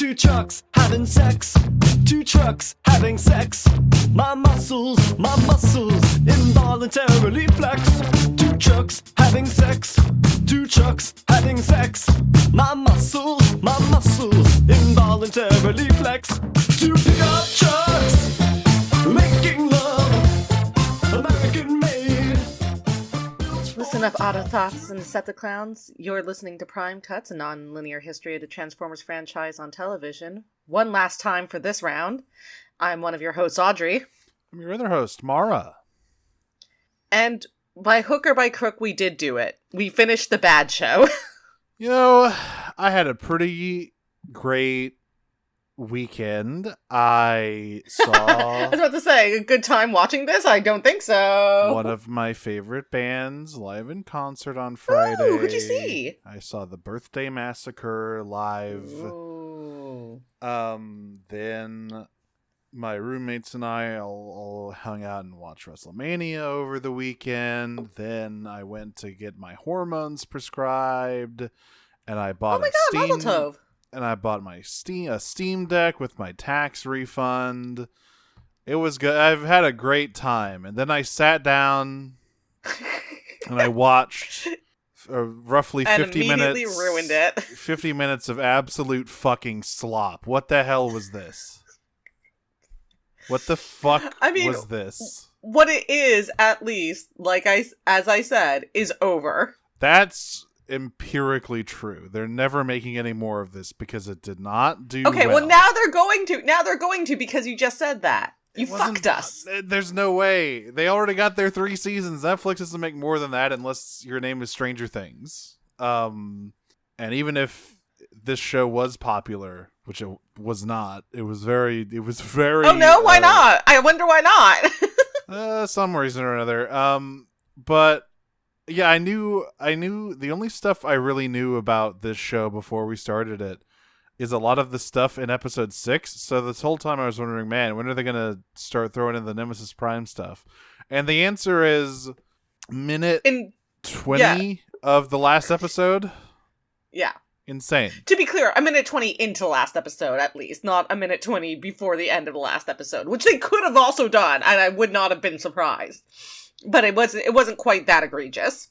Two trucks having sex. Two trucks having sex. My muscles involuntarily flex. Two trucks having sex. Two trucks having sex. My muscles involuntarily flex. Two pickup trucks making love, American made. Listen up, Autothoughts and Decepticlowns. You're listening to Prime Cuts, a non-linear history of the Transformers franchise on television. One last time for this round. I'm one of your hosts, Audrey. I'm your other host, Mara. And by hook or by crook, we did do it. We finished the bad show. You know, I had a pretty great weekend. I saw... I was about to say, a good time watching this? I don't think so. one of my favorite bands live in concert on Friday. Ooh, who'd you see? I saw the Birthday Massacre live. Ooh. Then my roommates and I all hung out and watched WrestleMania over the weekend. Then I went to get my hormones prescribed, and I bought Mazel tov. And I bought my Steam Deck with my tax refund. It was good. I've had a great time. And then I sat down and I watched roughly 50 and minutes. immediately ruined it. 50 minutes of absolute fucking slop. What the hell was this? What the fuck was this? What it is, at least, as I said, is over. That's empirically true. They're never making any more of this because it did not do okay, well. well now they're going to because you just said that. You fucked us. There's no way. They already got their 3 seasons. Netflix doesn't make more than that unless your name is Stranger Things. And even if this show was popular, which it was not, it was very Oh no, why not? I wonder why not. Some reason or another. But yeah, I knew the only stuff I really knew about this show before we started it is a lot of the stuff in episode 6. So this whole time I was wondering, man, when are they going to start throwing in the Nemesis Prime stuff? And the answer is minute 20 of the last episode. Yeah. Insane. To be clear, a minute 20 into the last episode, at least, not a minute 20 before the end of the last episode, which they could have also done, and I would not have been surprised. But it wasn't quite that egregious.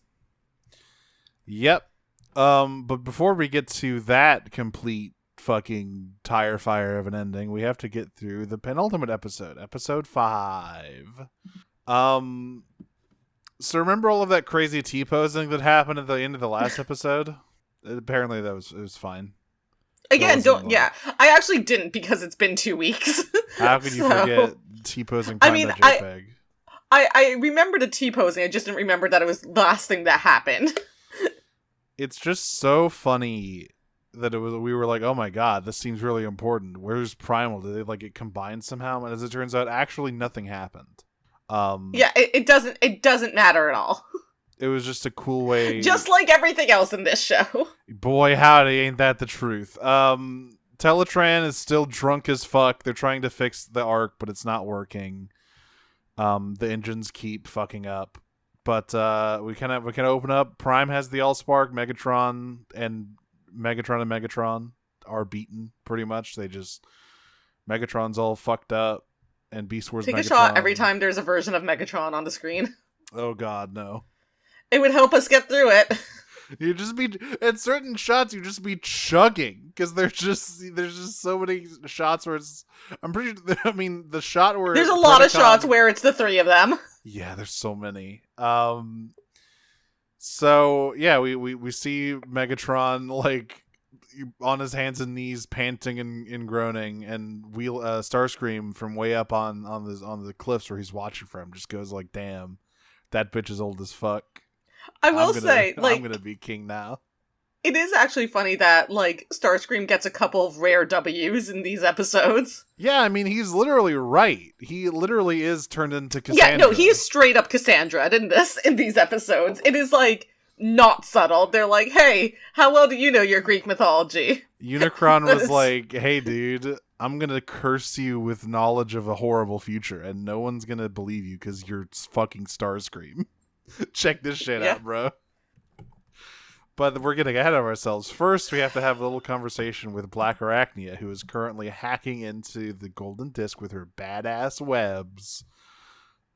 Yep. But before we get to that complete fucking tire fire of an ending, we have to get through the penultimate episode 5. So remember all of that crazy T-posing that happened at the end of the last episode? Apparently it was fine. Again, I actually didn't because it's been 2 weeks. How could you forget T-posing Prime JPEG? I remember the T-posing, I just didn't remember that it was the last thing that happened. It's just so funny that we were like, oh my god, this seems really important. Where's Primal? Did they get combined somehow? And as it turns out, actually nothing happened. Yeah, it doesn't matter at all. It was just a cool way. Just like everything else in this show. Boy, howdy, ain't that the truth. Teletran is still drunk as fuck. They're trying to fix the arc, but it's not working. The engines keep fucking up. But we can open up. Prime has the Allspark. Megatron and Megatron are beaten pretty much. Megatron's all fucked up, and Beast Wars. Take Megatron. a shot every time there's a version of Megatron on the screen. Oh god, no. It would help us get through it. You just be at certain shots. You just be chugging because there's just so many shots where it's. I'm pretty. I mean, the shot where there's a lot of shots where it's the 3 of them. Yeah, there's so many. So yeah, we see Megatron on his hands and knees, panting and groaning, and Starscream from way up on the cliffs where he's watching from just goes like, "Damn, that bitch is old as fuck." I will say, I'm gonna be king now. It is actually funny that, Starscream gets a couple of rare W's in these episodes. Yeah, I mean, he's literally right. He literally is turned into Cassandra. Yeah, no, he is straight up Cassandra in these episodes. It is, not subtle. They're like, hey, how well do you know your Greek mythology? Unicron was like, hey, dude, I'm gonna curse you with knowledge of a horrible future, and no one's gonna believe you because you're fucking Starscream. Check this shit out, bro. But we're getting ahead of ourselves. First, we have to have a little conversation with Black Arachnia, who is currently hacking into the golden disc with her badass webs.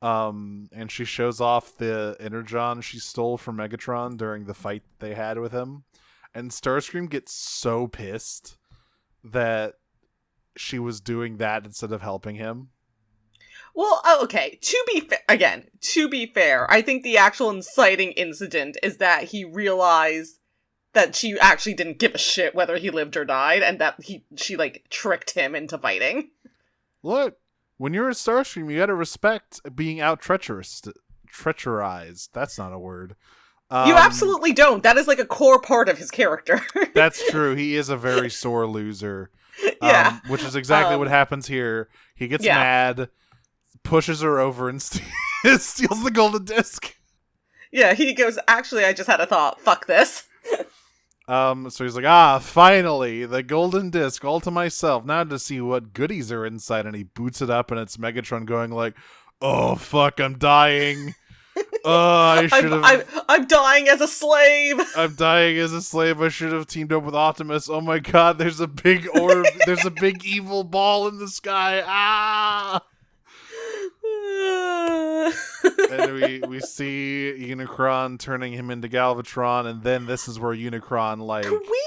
And she shows off the energon she stole from Megatron during the fight they had with him. And Starscream gets so pissed that she was doing that instead of helping him. Well, okay, to be fair, I think the actual inciting incident is that he realized that she actually didn't give a shit whether he lived or died, and that she, like, tricked him into fighting. Look, when you're a Starscream, you gotta respect being treacherized. That's not a word. You absolutely don't. That is, like, a core part of his character. That's true. He is a very sore loser. Yeah. Which is exactly what happens here. He gets mad, pushes her over, and steals the golden disc. Yeah, he goes, actually, I just had a thought. Fuck this. So he's like, finally, the golden disc all to myself. Now to see what goodies are inside. And he boots it up, and it's Megatron going like, oh, fuck, I'm dying. I should have. I'm dying as a slave. I'm dying as a slave. I should have teamed up with Optimus. Oh my god, there's a big orb. There's a big evil ball in the sky. And we see Unicron turning him into Galvatron, and then this is where Unicron, like... Can we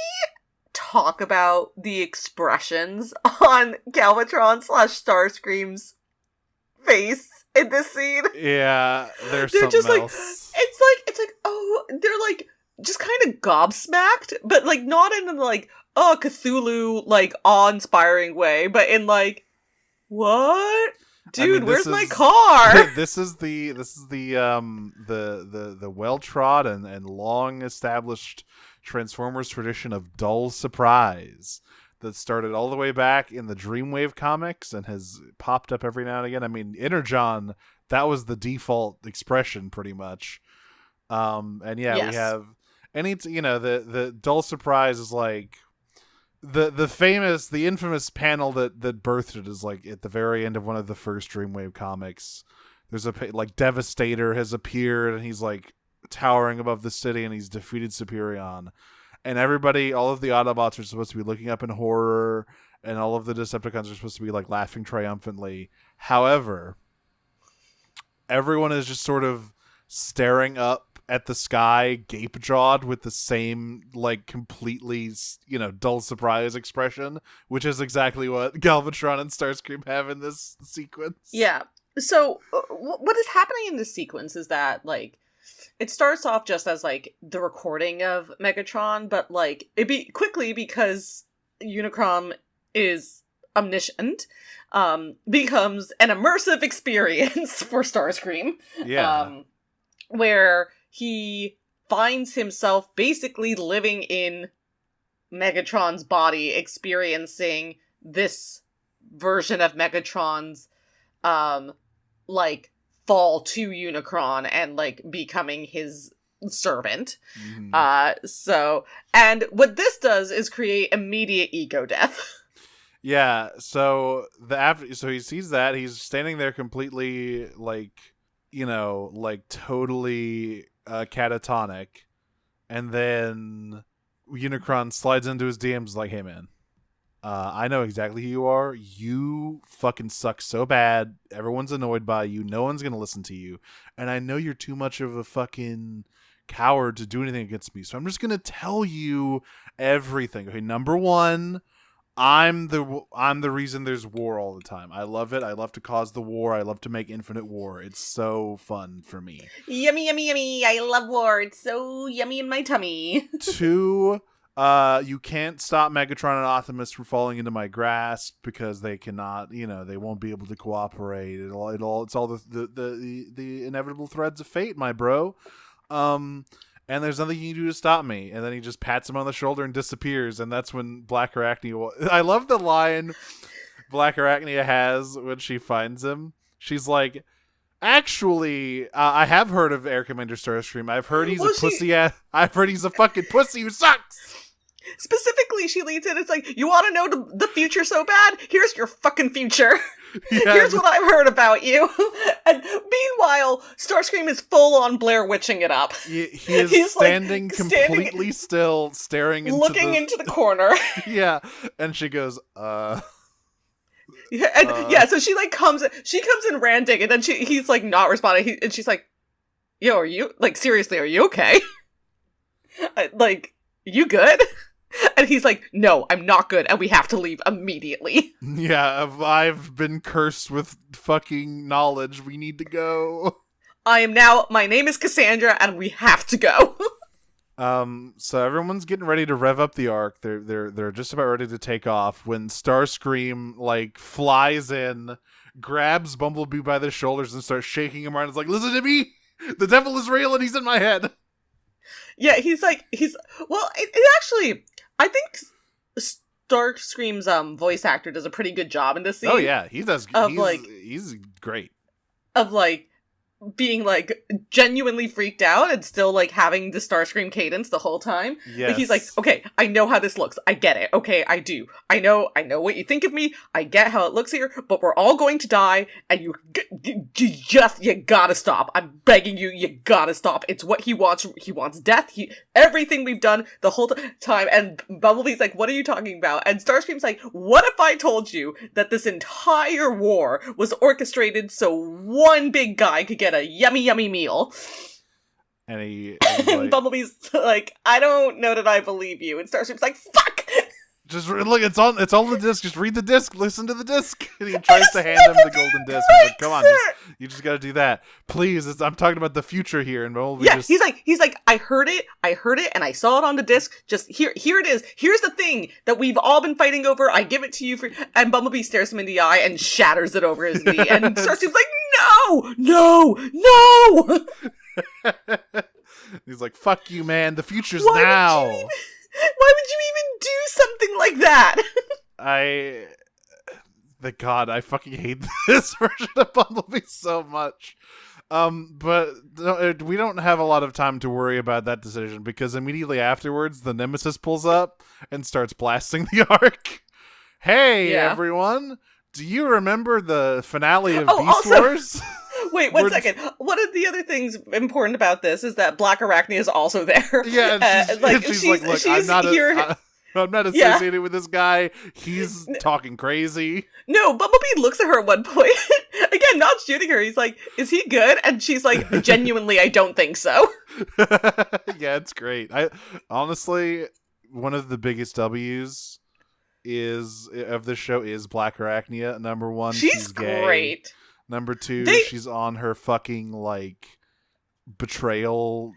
talk about the expressions on Galvatron / Starscream's face in this scene? Yeah, they're just something like, else. it's like, oh, they're like, just kind of gobsmacked, but like not in like, oh, Cthulhu, like, awe-inspiring way, but in like, what? Dude, where's my car? This is the well-trod and long established Transformers tradition of dull surprise that started all the way back in the Dreamwave comics and has popped up every now and again. I mean, Energon, that was the default expression pretty much. And yeah, yes. We have the dull surprise is like the infamous panel that birthed it is like at the very end of one of the first Dreamwave comics. There's like Devastator has appeared and he's like towering above the city and he's defeated Superion. And everybody, all of the Autobots are supposed to be looking up in horror, and all of the Decepticons are supposed to be like laughing triumphantly. However, everyone is just sort of staring up at the sky, gape-jawed with the same, like, completely, dull surprise expression, which is exactly what Galvatron and Starscream have in this sequence. Yeah. So, what is happening in this sequence is that, like, it starts off just as, like, the recording of Megatron, but, like, quickly, because Unicron is omniscient, becomes an immersive experience for Starscream. Yeah. Where he finds himself basically living in Megatron's body, experiencing this version of Megatron's, like, fall to Unicron and, like, becoming his servant. Mm-hmm. And what this does is create immediate ego death. Yeah, so he sees that, he's standing there completely, like, totally catatonic, and then Unicron slides into his DMs like, hey man, I know exactly who you are. You fucking suck so bad. Everyone's annoyed by you. No one's gonna listen to you. And I know you're too much of a fucking coward to do anything against me. So I'm just gonna tell you everything. Okay, number one, I'm the reason there's war all the time. I love it. I love to cause the war. I love to make infinite war. It's so fun for me. Yummy, yummy, yummy. I love war. It's so yummy in my tummy. 2, you can't stop Megatron and Optimus from falling into my grasp because they cannot, they won't be able to cooperate. It's all the inevitable threads of fate, my bro. And there's nothing you can do to stop me. And then he just pats him on the shoulder and disappears. And that's when Black Arachnia... I love the line Black Arachnia has when she finds him. She's like, actually, I have heard of Air Commander Starscream. I've heard he's a pussy ass... I've heard he's a fucking pussy who sucks! Specifically, she leads in, it's like, you want to know the future so bad? Here's your fucking future. Yeah. Here's what I've heard about you. And meanwhile, Starscream is full on Blair Witching it up. He is He's, standing like, completely still, staring into looking into the corner. Yeah, and she goes, Yeah, and so she like comes in ranting, and then he's like not responding, and she's like, "Yo, are you like seriously? Are you okay? Like, you good?" And he's like, "No, I'm not good, and we have to leave immediately." Yeah, I've been cursed with fucking knowledge. We need to go. My name is Cassandra, and we have to go. So everyone's getting ready to rev up the arc. They're just about ready to take off when Starscream like flies in, grabs Bumblebee by the shoulders and starts shaking him around. It's like, listen to me, the devil is real and he's in my head. Yeah, he's well, it actually, I think Starscream's voice actor does a pretty good job in this scene. Oh yeah, he does. He's great. Of like being like genuinely freaked out and still like having the Starscream cadence the whole time. Yes. But he's like, okay, I know how this looks. I get it. Okay, I do. I know what you think of me. I get how it looks here, but we're all going to die, and you gotta stop. I'm begging you, you gotta stop. It's what he wants. He wants death. Everything we've done the whole time. And Bumblebee's like, what are you talking about? And Starscream's like, what if I told you that this entire war was orchestrated so one big guy could get a yummy meal? And he's And like, Bumblebee's like, I don't know that I believe you. And Starscream's like, fuck! just look, it's on the disc. Just read the disc. Listen to the disc. And he tries to hand him the golden disc. He's like, come on, you just gotta do that, please. I'm talking about the future here. And he's like, I heard it, and I saw it on the disc. Just here it is. Here's the thing that we've all been fighting over. I give it to you for. And Bumblebee stares him in the eye and shatters it over his knee. And Starscream's like, no. He's like, fuck you, man. The future's Why now. Why would you even do something like that? I fucking hate this version of Bumblebee so much. But we don't have a lot of time to worry about that decision, because immediately afterwards, the Nemesis pulls up and starts blasting the Ark. Hey, everyone. Do you remember the finale of Beast Wars? Wait, one second. One of the other things important about this is that Black Arachnia is also there. Yeah, and she's like, look, I'm not associated with this guy. He's talking crazy. No, Bumblebee looks at her at one point. Again, not shooting her. He's like, is he good? And she's like, genuinely, I don't think so. Yeah, it's great. Honestly, one of the biggest W's of this show is Black Arachnia. Number one, she's gay. Great. Number two, she's on her fucking like betrayal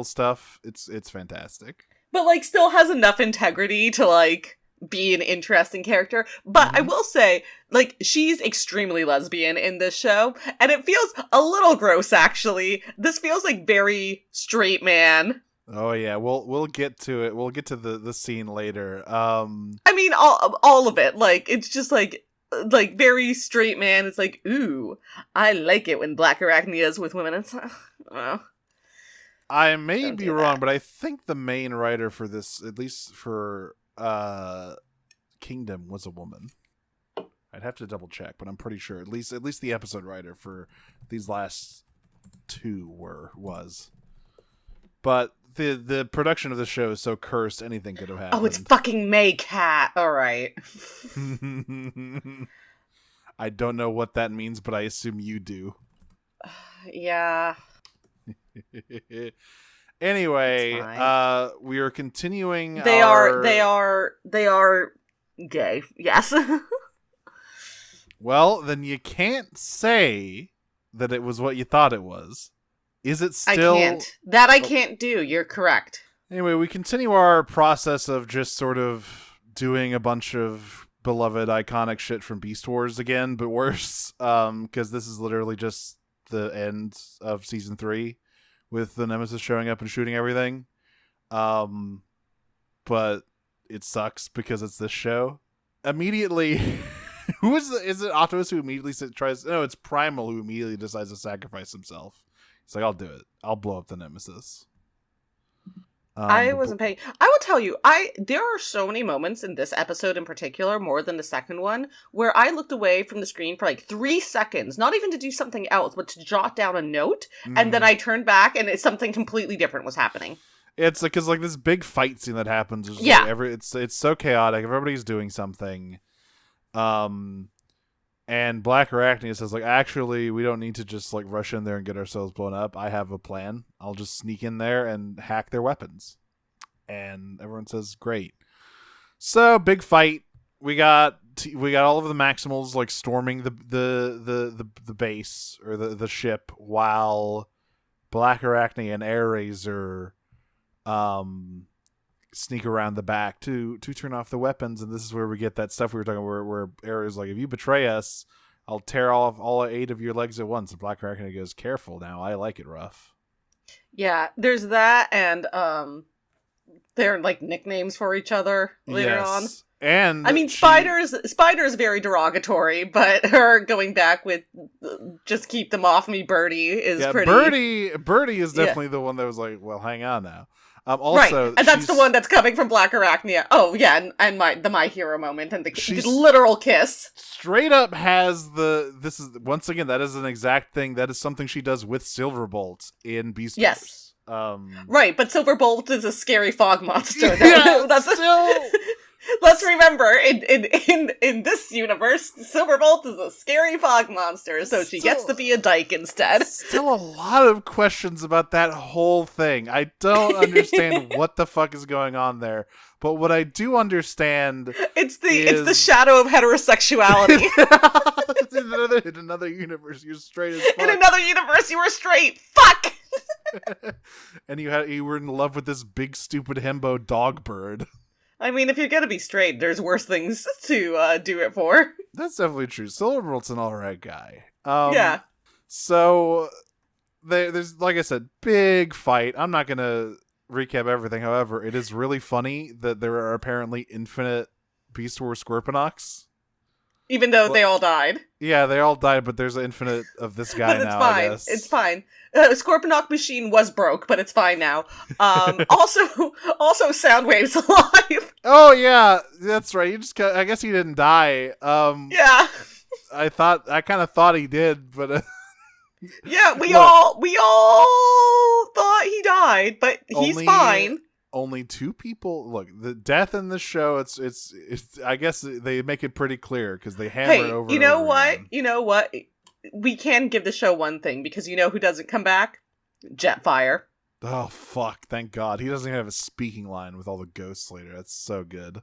stuff. It's fantastic. But like still has enough integrity to like be an interesting character. But I will say, like, she's extremely lesbian in this show, and it feels a little gross actually. This feels like very straight man. Oh yeah, we'll get to it. We'll get to the scene later. I mean all of it. Like it's just like very straight man. It's like, ooh, I like it when Black Arachnia is with women. It's I may be wrong, but I think the main writer for this, at least for Kingdom, was a woman. I'd have to double check, but I'm pretty sure at least the episode writer for these last two was. But the production of the show is so cursed, anything could have happened. Oh, it's fucking May Cat. All right. I don't know what that means, but I assume you do. Yeah. Anyway, we are continuing. They are gay. Yes. Well, then you can't say that it was what you thought it was. Is it still? I can't. That I can't do. You're correct. Anyway, we continue our process of just sort of doing a bunch of beloved iconic shit from Beast Wars again, but worse. Because this is literally just the end of season 3 with the Nemesis showing up and shooting everything. But it sucks because it's this show. Immediately, is it Autos who immediately tries? No, it's Primal who immediately decides to sacrifice himself. He's like, I'll do it. I'll blow up the Nemesis. I wasn't paying. I will tell you, there are so many moments in this episode in particular, more than the second one, where I looked away from the screen for like 3 seconds, not even to do something else, but to jot down a note, and then I turned back and something completely different was happening. It's because like this big fight scene that happens. Is Yeah, like it's so chaotic. Everybody's doing something. And Black Arachnia says, like, actually, we don't need to just, like, rush in there and get ourselves blown up. I have a plan. I'll just sneak in there and hack their weapons. And everyone says, great. So, big fight. We got all of the Maximals, like, storming the base, or the ship, while Black Arachnia and Air Razor sneak around the back to turn off the weapons. And this is where we get that stuff we were talking about, where Ares like, if you betray us, I'll tear off all 8 of your legs at once. And Black Arachnia goes, careful now, I like it rough. Yeah, there's that, and they're like nicknames for each other later on. And I mean, Spider is very derogatory, but her going back with just keep them off me, Birdie is pretty. Birdie is definitely the one that was like, well, hang on now. Also, right, and that's the one that's coming from Black Arachnia. Oh yeah, and my hero moment and the literal kiss. Straight up has this is once again, that is an exact thing. That is something she does with Silverbolt in Beast Wars. Yes. Right, but Silverbolt is a scary fog monster. Yeah, that's still. Let's remember, in this universe, Silverbolt is a scary fog monster, so she gets to be a dyke instead. Still a lot of questions about that whole thing. I don't understand what the fuck is going on there. But what I do understand it's the shadow of heterosexuality. in another universe, you're straight as fuck. In another universe, you were straight. Fuck! And you were in love with this big stupid himbo dog bird. I mean, if you're gonna be straight, there's worse things to do it for. That's definitely true. Silverbolt's an alright guy. Yeah. So, there's, like I said, big fight. I'm not gonna recap everything, however, it is really funny that there are apparently infinite Beast Wars Scorponok's. Even though they all died. Yeah, they all died, but there's an infinite of this guy but it's now, fine. I guess. It's fine. Scorponok machine was broke, but it's fine now. Also Soundwave's alive. Oh yeah, that's right. I guess he didn't die. Yeah. I kind of thought he did, but yeah, we all thought he died, but he's fine. Only 2 people. Look, the death in the show. It's. I guess they make it pretty clear because they hammer it over. You know over what? again. You know what? We can give the show one thing because you know who doesn't come back? Jetfire. Oh fuck! Thank God he doesn't even have a speaking line with all the ghosts later. That's so good.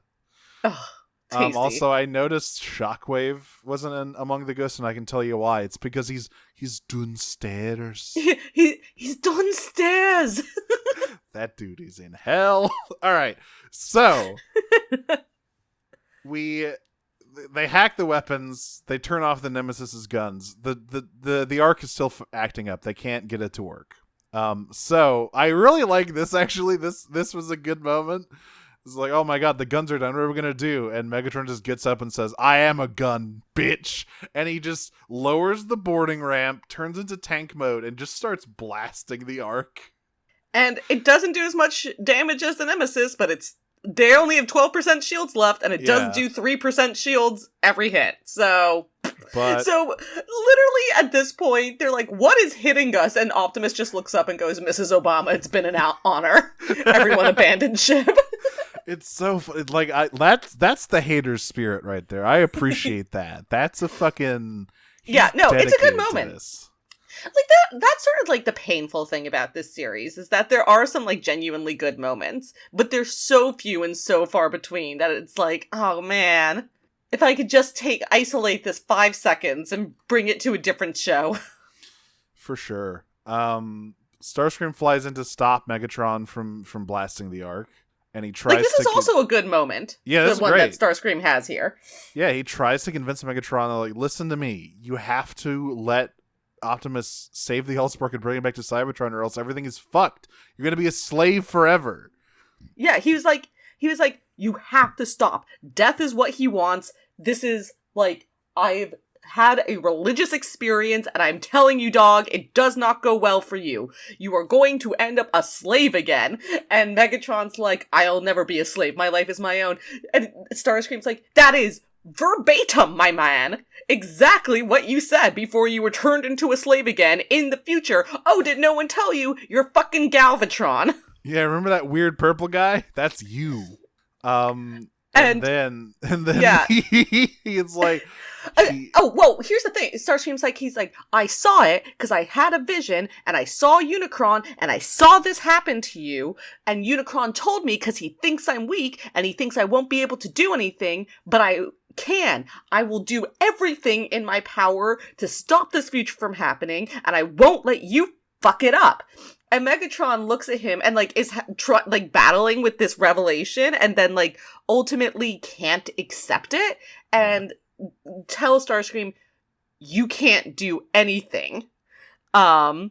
Oh, tasty. Also, I noticed Shockwave wasn't among the ghosts, and I can tell you why. It's because he's downstairs. He's downstairs. That dude is in hell. All right, so they hack the weapons. They turn off the Nemesis's guns. The Ark is still acting up. They can't get it to work. So I really like this. Actually, this was a good moment. It's like, oh my god, the guns are done. What are we gonna do? And Megatron just gets up and says, "I am a gun, bitch!" And he just lowers the boarding ramp, turns into tank mode, and just starts blasting the Ark. And it doesn't do as much damage as the Nemesis, but they only have 12% shields left, and it does do 3% shields every hit. So literally at this point, they're like, what is hitting us? And Optimus just looks up and goes, Mrs. Obama, it's been an honor. Everyone abandoned ship. It's so like that's the hater's spirit right there. I appreciate that. That's a fucking it's a good moment. Like that's sort of like the painful thing about this series is that there are some like genuinely good moments, but they're so few and so far between that it's like, oh man, if I could just isolate this 5 seconds and bring it to a different show. For sure. Starscream flies in to stop Megatron from blasting the Ark, and he tries. Like this is also a good moment. Yeah, this the one great. that Starscream has here. Yeah, he tries to convince Megatron, like, listen to me. You have to let Optimus save the Hellspark and bring him back to Cybertron, or else everything is fucked. You're gonna be a slave forever. Yeah, he was like, you have to stop. Death is what he wants. This is like, I've had a religious experience, and I'm telling you, dog, it does not go well for you. You are going to end up a slave again. And Megatron's like, I'll never be a slave. My life is my own. And Starscream's like, that is verbatim, my man. Exactly what you said before you were turned into a slave again in the future. Oh, did no one tell you? You're fucking Galvatron. Yeah, remember that weird purple guy? That's you. And then yeah. he's like, here's the thing. Starscream's like, he's like, I saw it because I had a vision and I saw Unicron and I saw this happen to you. And Unicron told me because he thinks I'm weak and he thinks I won't be able to do anything, but I can. I will do everything in my power to stop this future from happening, and I won't let you fuck it up. And Megatron looks at him and, like, is, battling with this revelation and then, like, ultimately can't accept it and tells Starscream, you can't do anything. And,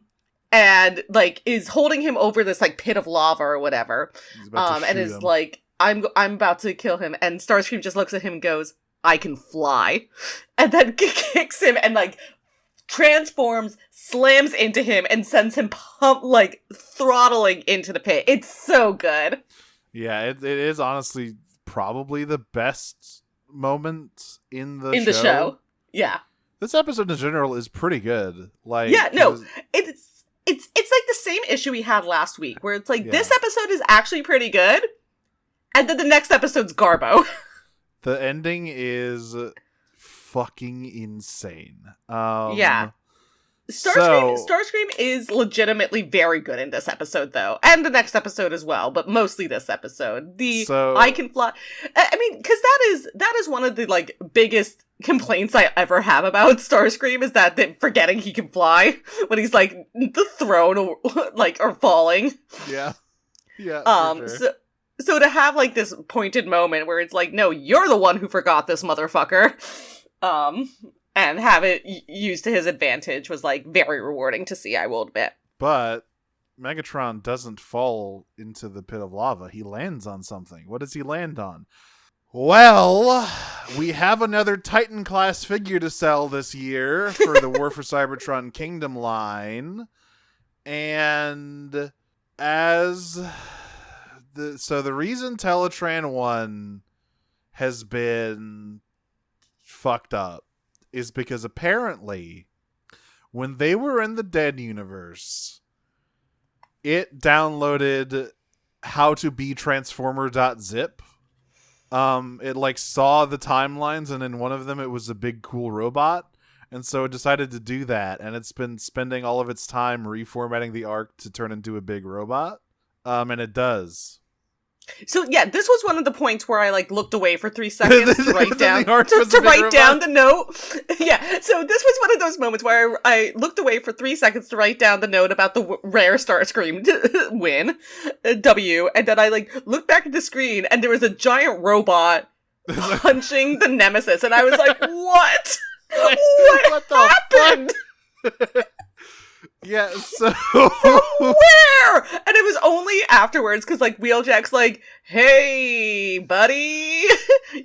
like, is holding him over this, like, pit of lava or whatever. And is like, I'm about to kill him. And Starscream just looks at him and goes, I can fly. And then kicks him and, like, transforms, slams into him, and sends him throttling into the pit. It's so good. Yeah, it is honestly probably the best moment in the show. Yeah. This episode in general is pretty good. Like, yeah, no, it's like the same issue we had last week, where it's like, this episode is actually pretty good, and then the next episode's Garbo. The ending is fucking insane. Yeah. Starscream is legitimately very good in this episode, though. And the next episode as well, but mostly this episode. I can fly. I mean, because that is one of the, like, biggest complaints I ever have about Starscream, is that forgetting he can fly when he's, like, the throne or falling. Yeah. Yeah. Sure. So to have, like, this pointed moment where it's like, no, you're the one who forgot this motherfucker. And have it used to his advantage was, like, very rewarding to see, I will admit. But Megatron doesn't fall into the pit of lava. He lands on something. What does he land on? Well, we have another Titan-class figure to sell this year for the War for Cybertron Kingdom line. And the reason Teletran 1 has been fucked up is because apparently when they were in the Dead universe, it downloaded how to be transformer.zip. It like saw the timelines, and in one of them it was a big cool robot, and so it decided to do that, and it's been spending all of its time reformatting the Ark to turn into a big robot. And it does. So yeah, this was one of the points where I like looked away for 3 seconds to write down the note. Yeah, so this was one of those moments where I looked away for 3 seconds to write down the note about the rare Starscream win, W, and then I like looked back at the screen and there was a giant robot punching the Nemesis, and I was like, "What? What happened?" Yeah, so where? And it was only afterwards, because like Wheeljack's like, "Hey, buddy,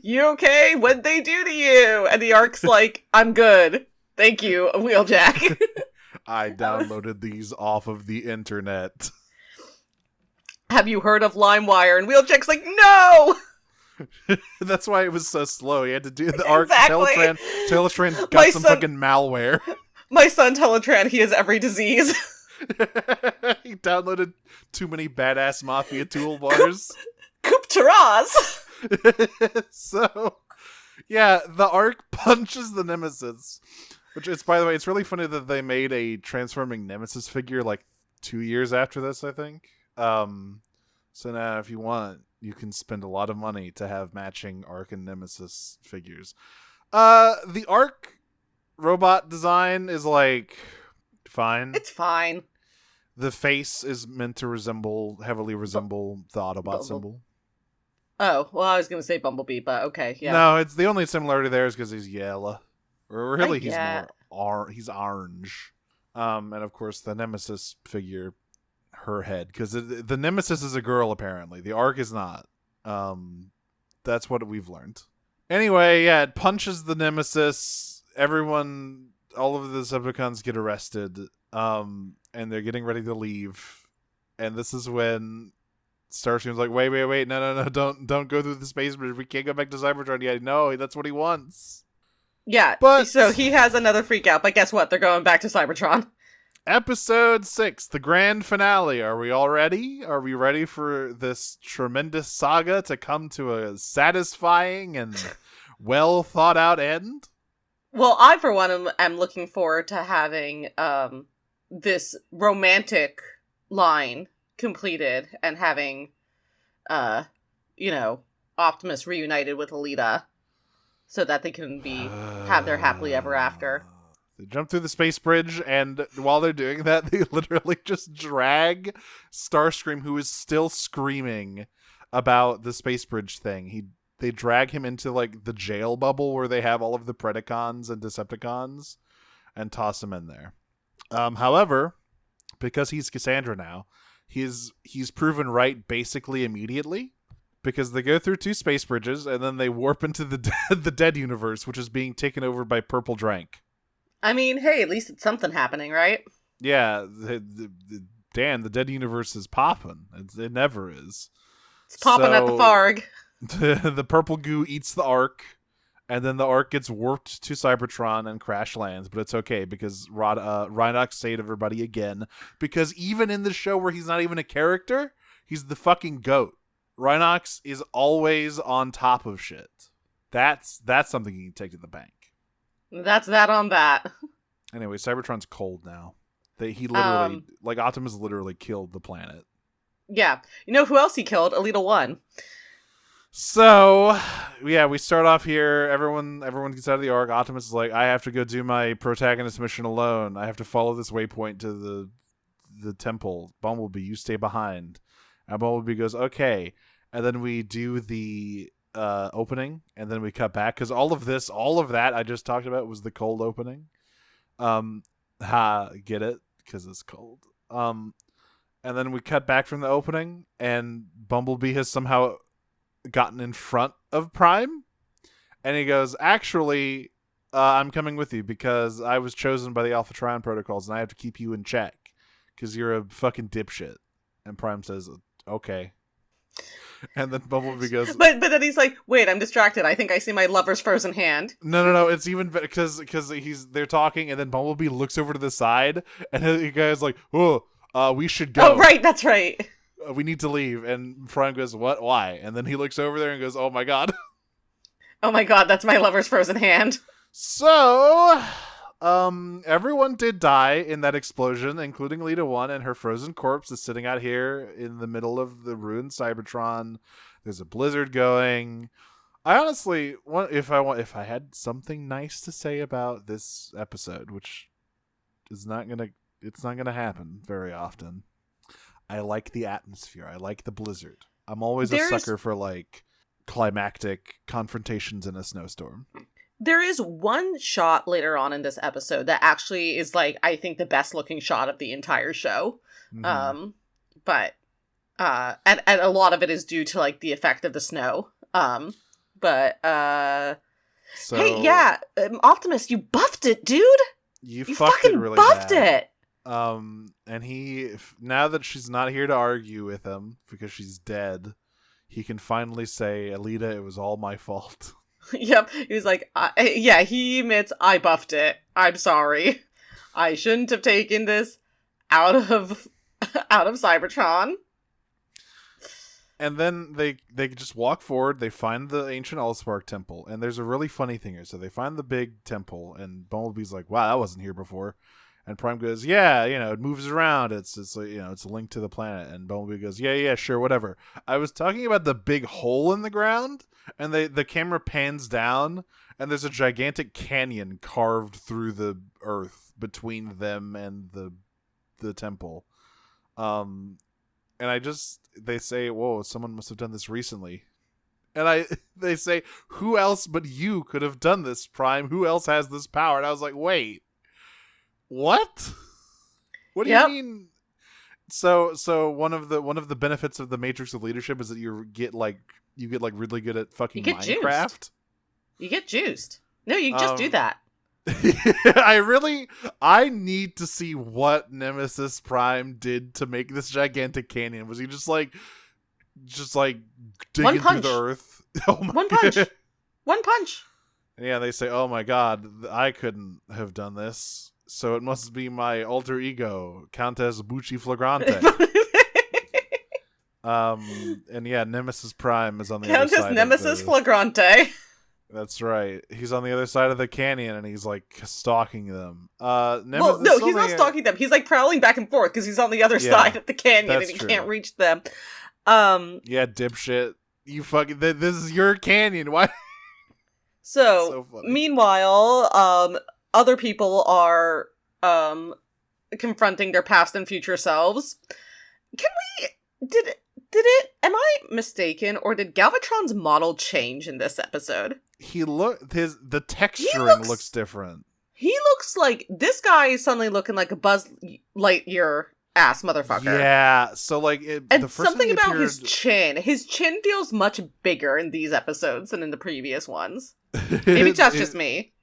you okay? What'd they do to you?" And the Ark's like, "I'm good, thank you, Wheeljack." I downloaded these off of the internet. Have you heard of LimeWire? And Wheeljack's like, "No." That's why it was so slow. He had to do the Ark. Exactly. Teletran got some fucking malware. My son Teletran, he has every disease. He downloaded too many badass mafia toolbars. Coup Taraz. So, yeah, the Ark punches the Nemesis. Which is, by the way, it's really funny that they made a transforming Nemesis figure like 2 years after this, I think. So now, if you want, you can spend a lot of money to have matching Ark and Nemesis figures. The Ark robot design is like fine. It's fine. The face is meant to heavily resemble the Autobot symbol. Oh, well, I was gonna say Bumblebee, but okay, yeah. No, it's the only similarity there is because he's yellow. Or really, he's he's orange. And of course, the Nemesis figure, her head, because the Nemesis is a girl apparently. The Ark is not. That's what we've learned. Anyway, yeah, it punches the Nemesis. all of the Decepticons get arrested, and they're getting ready to leave. And this is when Starscream's like, wait, no, don't go through the space bridge. We can't go back to Cybertron yet. No, that's what he wants. Yeah, But so he has another freak out, but guess what? They're going back to Cybertron. Episode 6, the grand finale. Are we all ready? Are we ready for this tremendous saga to come to a satisfying and well thought out end? Well, I, for one, am looking forward to having this romantic line completed and having, Optimus reunited with Alita so that they can have their happily ever after. They jump through the space bridge, and while they're doing that, they literally just drag Starscream, who is still screaming about the space bridge thing. They drag him into like the jail bubble where they have all of the Predacons and Decepticons, and toss him in there. However, because he's Cassandra now, he's proven right basically immediately, because they go through 2 space bridges and then they warp into the dead universe, which is being taken over by Purple Drank. I mean, hey, at least it's something happening, right? Yeah, Dan, the dead universe is popping. It never is. It's popping at the Farg. The purple goo eats the Ark, and then the Ark gets warped to Cybertron and crash lands. But it's okay, because Rhinox saved everybody again. Because even in the show where he's not even a character, he's the fucking GOAT. Rhinox is always on top of shit. That's something you can take to the bank. That's that on that. Anyway, Cybertron's cold now. He literally, Optimus literally killed the planet. Yeah. You know who else he killed? Alita 1. So, yeah, we start off here. Everyone gets out of the Ark. Optimus is like, I have to go do my protagonist mission alone. I have to follow this waypoint to the temple. Bumblebee, you stay behind. And Bumblebee goes, okay. And then we do the opening, and then we cut back, because all of that I just talked about was the cold opening. Get it? Because it's cold. And then we cut back from the opening, and Bumblebee has somehow gotten in front of Prime, and he goes, actually, I'm coming with you because I was chosen by the Alpha Trion protocols, and I have to keep you in check because you're a fucking dipshit. And Prime says, okay. And then Bumblebee goes, but then he's like, wait, I'm distracted. I think I see my lover's frozen hand. No. It's even better because they're talking, and then Bumblebee looks over to the side, and the guy's like, we should go. Oh, right, that's right. We need to leave. And Prime goes, what? Why? And then he looks over there and goes, oh my god. Oh my god, that's my lover's frozen hand. So, everyone did die in that explosion, including Lita 1, and her frozen corpse is sitting out here in the middle of the ruined Cybertron. There's a blizzard going. I honestly if I had something nice to say about this episode, which is not gonna happen very often. I like the atmosphere. I like the blizzard. I'm always a sucker for like climactic confrontations in a snowstorm. There is one shot later on in this episode that actually is like, I think, the best looking shot of the entire show. Mm-hmm. And a lot of it is due to like the effect of the snow. Hey, yeah, Optimus, you buffed it, dude. You fucking really buffed bad. it. And he, now that she's not here to argue with him because she's dead, he can finally say, Alita, it was all my fault. Yep, he was like, yeah, he admits, I buffed it. I'm sorry. I shouldn't have taken this out of Cybertron. And then they just walk forward. They find the ancient Allspark temple, and there's a really funny thing here. So they find the big temple, and Bumblebee's like, "Wow, that wasn't here before." And Prime goes, "Yeah, it moves around. It's it's a link to the planet." And Bumblebee goes, "Yeah, sure, whatever." I was talking about the big hole in the ground, and the camera pans down, and there's a gigantic canyon carved through the earth between them and the temple. And they say, whoa, someone must have done this recently. And they say, who else but you could have done this, Prime? Who else has this power? And I was like, wait, what? What do you mean? So one of the benefits of the Matrix of Leadership is that you get really good at fucking Minecraft. You get juiced. No, you just do that. I need to see what Nemesis Prime did to make this gigantic canyon. Was he just like digging through the earth? Oh my One punch. One punch. Yeah, they say, "Oh my god, I couldn't have done this, so it must be my alter ego, Countess Bucci Flagrante." And yeah, Nemesis Prime is on the other side. Countess Nemesis Flagrante. That's right. He's on the other side of the canyon, and he's like stalking them. Well, no, he's not stalking them. He's like prowling back and forth because he's on the other side of the canyon and he can't reach them. Yeah, dipshit. You fucking. This is your canyon. Why? So meanwhile, other people are confronting their past and future selves. Am I mistaken, or did Galvatron's model change in this episode? The texturing looks different. He looks like this guy is suddenly looking like a Buzz Lightyear ass motherfucker. Yeah, so like and something about his chin. His chin feels much bigger in these episodes than in the previous ones. Maybe that's just me.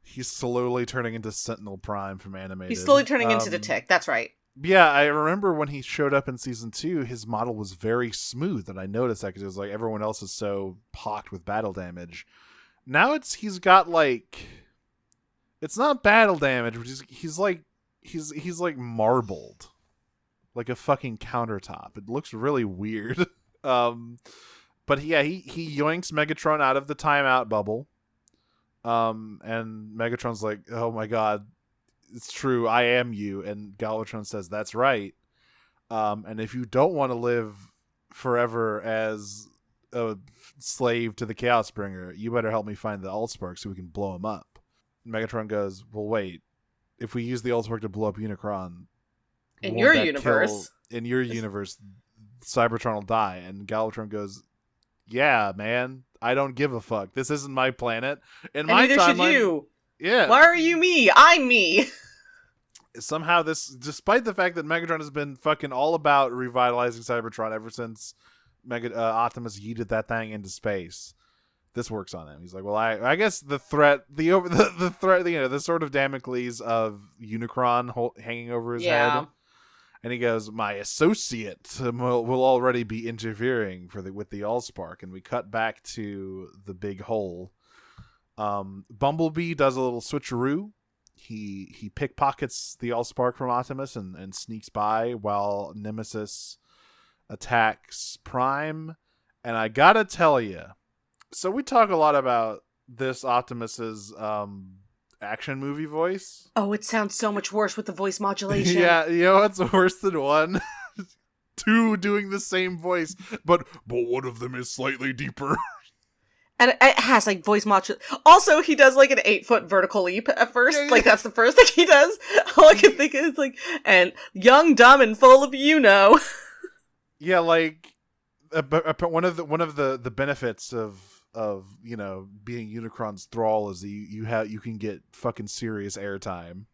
He's slowly turning into Sentinel Prime from animated. He's slowly turning into the Tick. That's right. Yeah, I remember when he showed up in season 2, his model was very smooth, and I noticed that because it was like everyone else is so pocked with battle damage. Now he's got like, it's not battle damage, but he's like marbled, like a fucking countertop. It looks really weird. But yeah, he yoinks Megatron out of the timeout bubble. And Megatron's like, "Oh my god, it's true, I am you." And Galvatron says, "That's right. And if you don't want to live forever as a slave to the Chaos Bringer, you better help me find the Allspark so we can blow him up." And Megatron goes, "Well, wait. If we use the Allspark to blow up Unicron, in your universe, Cybertron will die." And Galvatron goes, "Yeah, man. I don't give a fuck. This isn't my planet. And my neither should you. Yeah. Why are you me? I'm me." Somehow this, despite the fact that Megatron has been fucking all about revitalizing Cybertron ever since Optimus yeeted that thing into space, this works on him. He's like, "Well, I guess the threat, the threat, the sort of Damocles of Unicron hanging over his head." And he goes, "My associate will already be interfering with the Allspark." And we cut back to the big hole. Bumblebee does a little switcheroo. He pickpockets the Allspark from Optimus and sneaks by while Nemesis attacks Prime. And I gotta tell you, so we talk a lot about this Optimus's action movie voice. Oh, it sounds so much worse with the voice modulation. Yeah, you know what's worse than one? Two doing the same voice, but one of them is slightly deeper. And it has like voice modulation. Also, he does like an 8-foot vertical leap at first. Yeah. Like that's the first thing he does. All I can think is like, and young, dumb, and full of Yeah, like one of the benefits of being Unicron's thrall is you can get fucking serious airtime.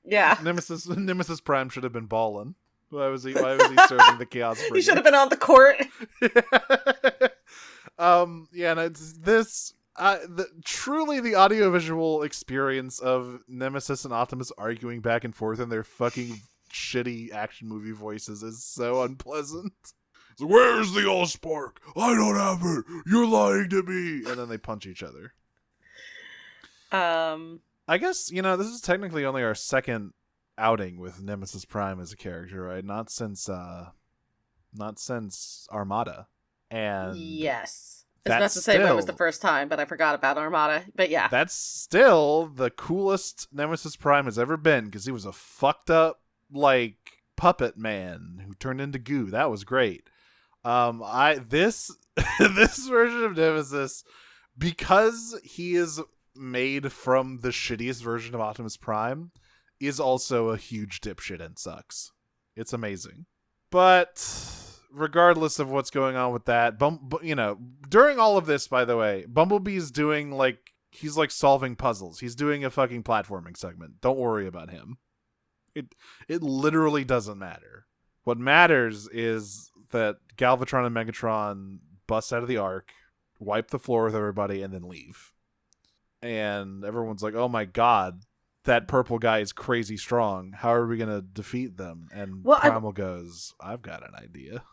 Yeah. Nemesis Prime should have been ballin'. Why was he serving the Chaos Bringer? He should have been on the court. Yeah, and it's this truly the audiovisual experience of Nemesis and Optimus arguing back and forth in their fucking shitty action movie voices is so unpleasant. It's like, "Where's the Allspark? I don't have it. You're lying to me." And then they punch each other. I guess, this is technically only our second outing with Nemesis Prime as a character, right? Not since Armada. And yes. I was about to say when it was the first time, but I forgot about Armada. But yeah. That's still the coolest Nemesis Prime has ever been, because he was a fucked up, like, puppet man who turned into goo. That was great. This version of Nemesis, because he is made from the shittiest version of Optimus Prime, is also a huge dipshit and sucks. It's amazing. But regardless of what's going on with that, during all of this, by the way, Bumblebee's doing he's solving puzzles. He's doing a fucking platforming segment. Don't worry about him. It literally doesn't matter. What matters is that Galvatron and Megatron bust out of the Ark, wipe the floor with everybody, and then leave. and everyone's like, "Oh my god, that purple guy is crazy strong. How are we gonna defeat them?" And Well, Primal goes, "I've got an idea."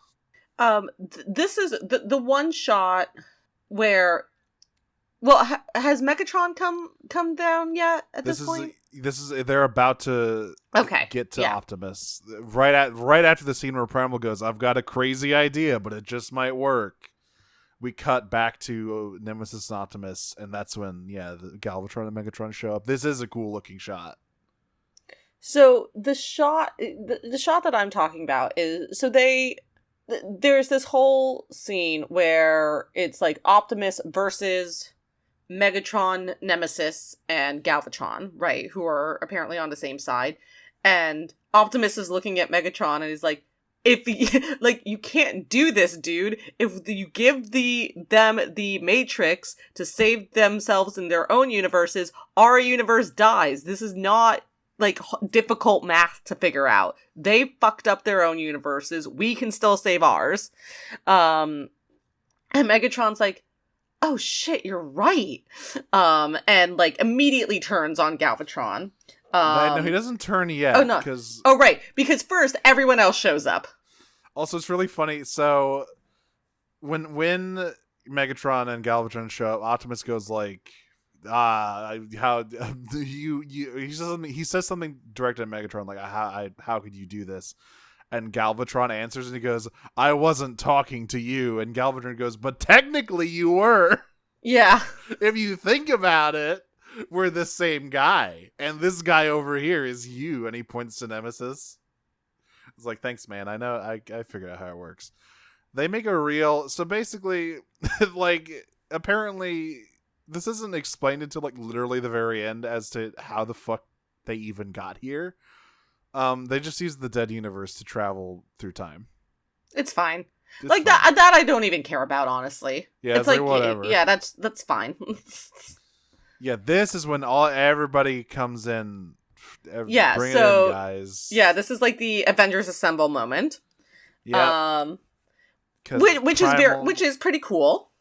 this is the one shot where, well, has Megatron come down yet at this point? This is they're about to get to yeah. Optimus right after the scene where Primal goes, "I've got a crazy idea, but it just might work." We cut back to Nemesis and Optimus, and that's when the Galvatron and Megatron show up. This is a cool looking shot. So the shot that I'm talking about is, so there's this whole scene where it's like Optimus versus Megatron, Nemesis, and Galvatron, right? Who are apparently on the same side. And Optimus is looking at Megatron and he's like, you can't do this, dude. If you give them the Matrix to save themselves in their own universes, our universe dies. This is not difficult math to figure out. They fucked up their own universes. We can still save ours. And Megatron's like, "Oh shit, you're right." And immediately turns on Galvatron. No, he doesn't turn yet. Oh no! Right, because first everyone else shows up. Also, it's really funny. So when Megatron and Galvatron show up, Optimus goes like, how he says something directed at Megatron like, how could you do this? And Galvatron answers and he goes, "I wasn't talking to you." And Galvatron goes, "But technically you were." Yeah. If you think about it, we're the same guy. And this guy over here is you. And he points to Nemesis. It's like, "Thanks, man. I know. I figured out how it works." They make a real... So basically, apparently, this isn't explained until, literally the very end as to how the fuck they even got here. They just use the dead universe to travel through time. It's fine. It's fine. That I don't even care about, honestly. Yeah, it's like whatever. Yeah, that's fine. Yeah, this is when everybody comes in. Yeah, bring so it in, guys. Yeah, this is the Avengers Assemble moment. Yeah. Which is pretty cool.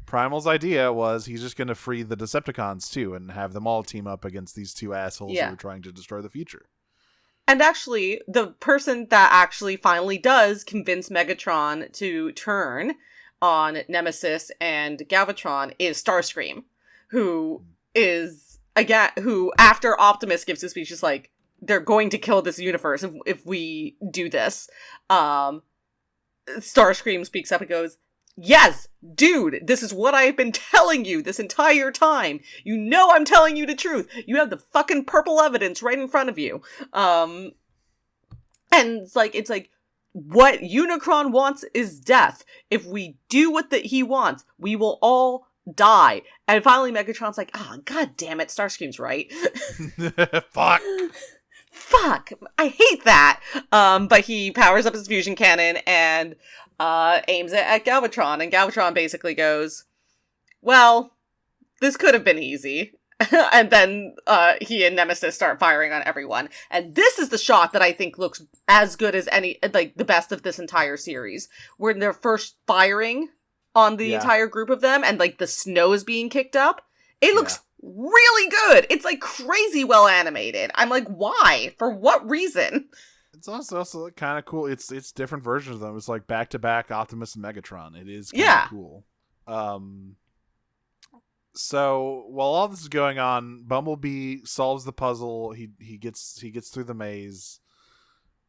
Primal's idea was he's just going to free the Decepticons too and have them all team up against these two assholes who are trying to destroy the future. And actually, the person that actually finally does convince Megatron to turn on Nemesis and Galvatron is Starscream, who after Optimus gives his speech, is like, "They're going to kill this universe if we do this." Starscream speaks up and goes, "Yes, dude, this is what I've been telling you this entire time. You know I'm telling you the truth. You have the fucking purple evidence right in front of you." And it's like, what Unicron wants is death. If we do what he wants, we will all die. And finally Megatron's like, god damn it, Starscream's right. Fuck. I hate that. But he powers up his fusion cannon and aims it at Galvatron, and Galvatron basically goes, "Well, this could have been easy." And then he and Nemesis start firing on everyone. And this is the shot that I think looks as good as any, the best of this entire series, where they're first firing on the entire group of them, and the snow is being kicked up. It looks really good. It's crazy well animated. I'm like, why? For what reason? It's also kind of cool. It's different versions of them. It's back to back Optimus and Megatron. It is kind of cool. So while all this is going on, Bumblebee solves the puzzle. He gets through the maze.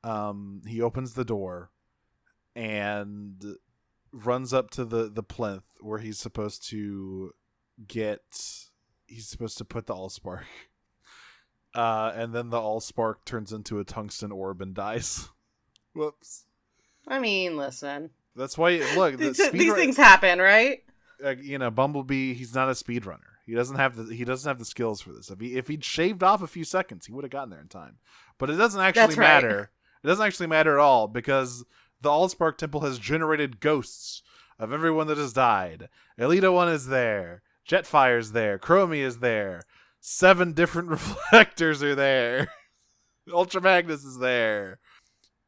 He opens the door and runs up to the plinth where he's supposed to put the Allspark. And then the Allspark turns into a tungsten orb and dies. Whoops. I mean, listen. That's why, look, these things happen, right? Bumblebee, he's not a speedrunner. He doesn't have the skills for this. If he'd shaved off a few seconds, he would have gotten there in time. But it doesn't actually matter. Right. It doesn't actually matter at all, because the Allspark Temple has generated ghosts of everyone that has died. Elita 1 is there. Jetfire's there. Chromie is there. 7 different reflectors are there. Ultra Magnus is there.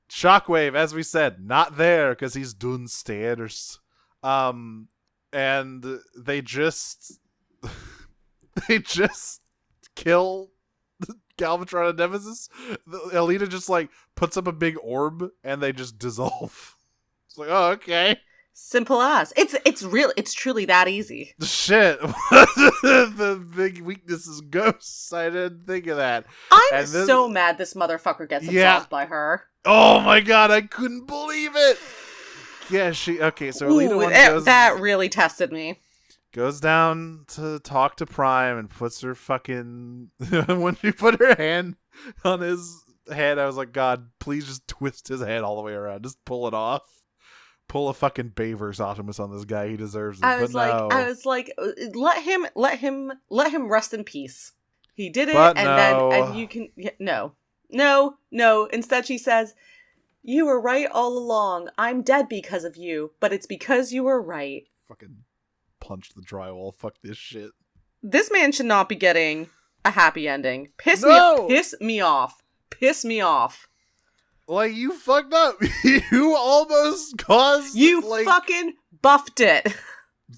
Shockwave, as we said, not there because he's downstairs. And they just they just kill Galvatron and Nemesis. Alita just like puts up a big orb and they just dissolve. It's like, oh, okay. Simple as. It's truly that easy. Shit. The big weakness is ghosts. I didn't think of that. I'm so mad this motherfucker gets absolved by her. Oh my god, I couldn't believe it. Yeah, okay, so Alita that really tested me. Goes down to talk to Prime and puts her fucking when she put her hand on his head, I was like, God, please just twist his head all the way around. Just pull it off. Pull a fucking Bayverse Optimus on this guy. He deserves it. I was like, let him rest in peace. He did it, and you can no. Instead, she says, "You were right all along. I'm dead because of you, but it's because you were right." Fucking punch the drywall. Fuck this shit. This man should not be getting a happy ending. Piss me off. Like, you fucked up. You almost caused... You fucking buffed it.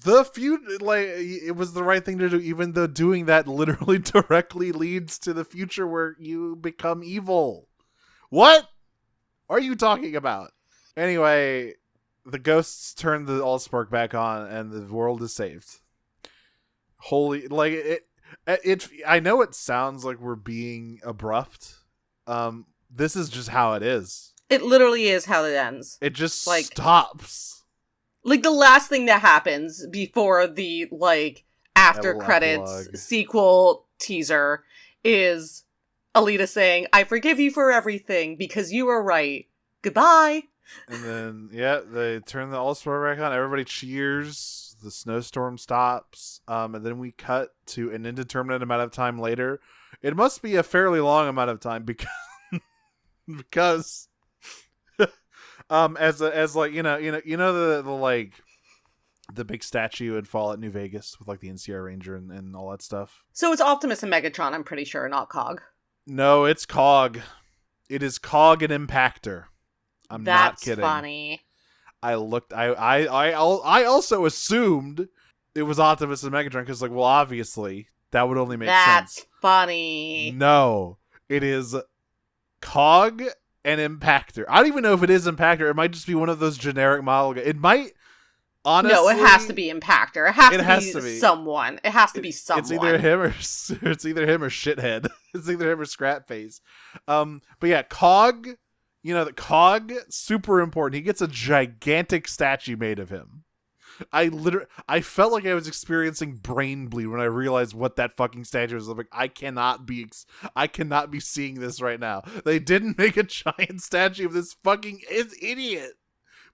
It was the right thing to do, even though doing that literally directly leads to the future where you become evil. What are you talking about? Anyway, the ghosts turn the Allspark back on, and the world is saved. Holy... I know it sounds like we're being abrupt. This is just how it is. It literally is how it ends. It just stops. Like, the last thing that happens before the, after credits sequel teaser is Alita saying, "I forgive you for everything because you were right. Goodbye." And then, they turn the All-Star back on. Everybody cheers. The snowstorm stops. And then we cut to an indeterminate amount of time later. It must be a fairly long amount of time because the big statue in Fallout New Vegas with the NCR Ranger and all that stuff. So it's Optimus and Megatron, I'm pretty sure, not Cog. No, it's Cog. It is Cog and Impactor. I'm not kidding. That's funny. I also assumed it was Optimus and Megatron because obviously that would only make sense. That's funny. No, it is Cog and Impactor. I don't even know if it is Impactor. It might just be one of those generic model guys. It might, honestly... No, it has to be Impactor. It has to be someone. It has to be someone. It's either him or Shithead. It's either him or Scrapface. But yeah, Cog, the Cog, super important. He gets a gigantic statue made of him. I felt like I was experiencing brain bleed when I realized what that fucking statue was. I'm like, I cannot be seeing this right now. They didn't make a giant statue of this fucking idiot,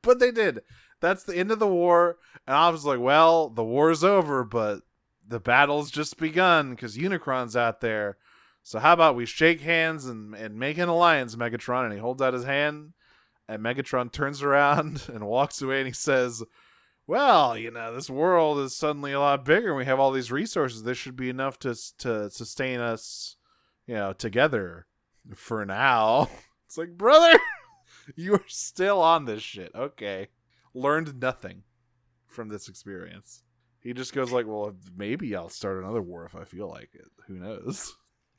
but they did. That's the end of the war, and I was like, well, the war's over, but the battle's just begun because Unicron's out there. So how about we shake hands and make an alliance, Megatron? And he holds out his hand, and Megatron turns around and walks away, and he says, well, this world is suddenly a lot bigger and we have all these resources. This should be enough to sustain us, together for now. It's like, brother, you are still on this shit. Okay. Learned nothing from this experience. He just goes well, maybe I'll start another war if I feel like it. Who knows?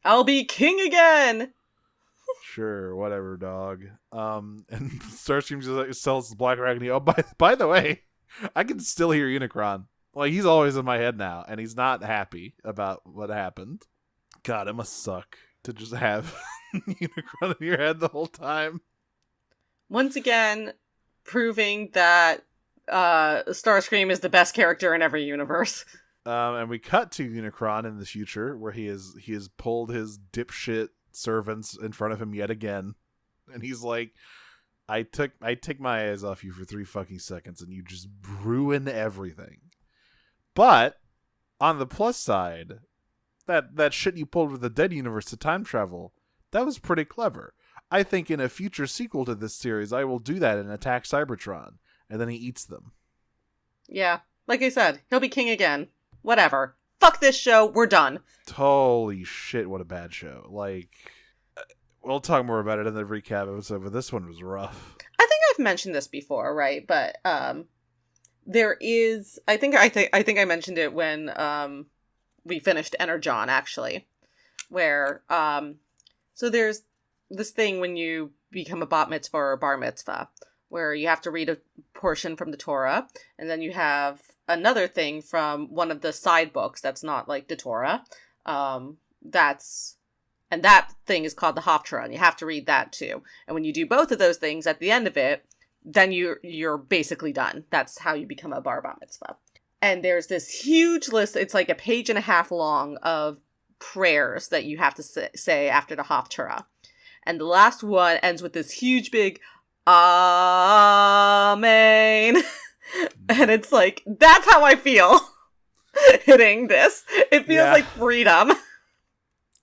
I'll be king again. Sure, whatever, dog. And Starscream just sells the Black Arachne. Oh, by the way, I can still hear Unicron. He's always in my head now, and he's not happy about what happened. God, it must suck to just have Unicron in your head the whole time. Once again, proving that Starscream is the best character in every universe. And we cut to Unicron in the future, where he has pulled his dipshit servants in front of him yet again, and he's like, I take my eyes off you for 3 fucking seconds and you just ruin everything. But on the plus side, that shit you pulled with the Dead Universe to time travel, that was pretty clever. I think in a future sequel to this series, I will do that and attack Cybertron, and then he eats them. Yeah, like I said, he'll be king again. Whatever. Fuck this show. We're done. Holy shit, what a bad show. We'll talk more about it in the recap episode, but this one was rough. I think I've mentioned this before, right? But there is, I think I mentioned it when we finished Energon, actually, where so there's this thing when you become a bat mitzvah or a bar mitzvah, where you have to read a portion from the Torah, and then you have another thing from one of the side books that's not like the Torah. And that thing is called the Haftarah, and you have to read that too. And when you do both of those things at the end of it, then you're basically done. That's how you become a bar mitzvah. And there's this huge list. It's like a page and a half long of prayers that you have to say after the Haftarah. And the last one ends with this huge big Amen. And it's like, that's how I feel hitting this. It feels like freedom.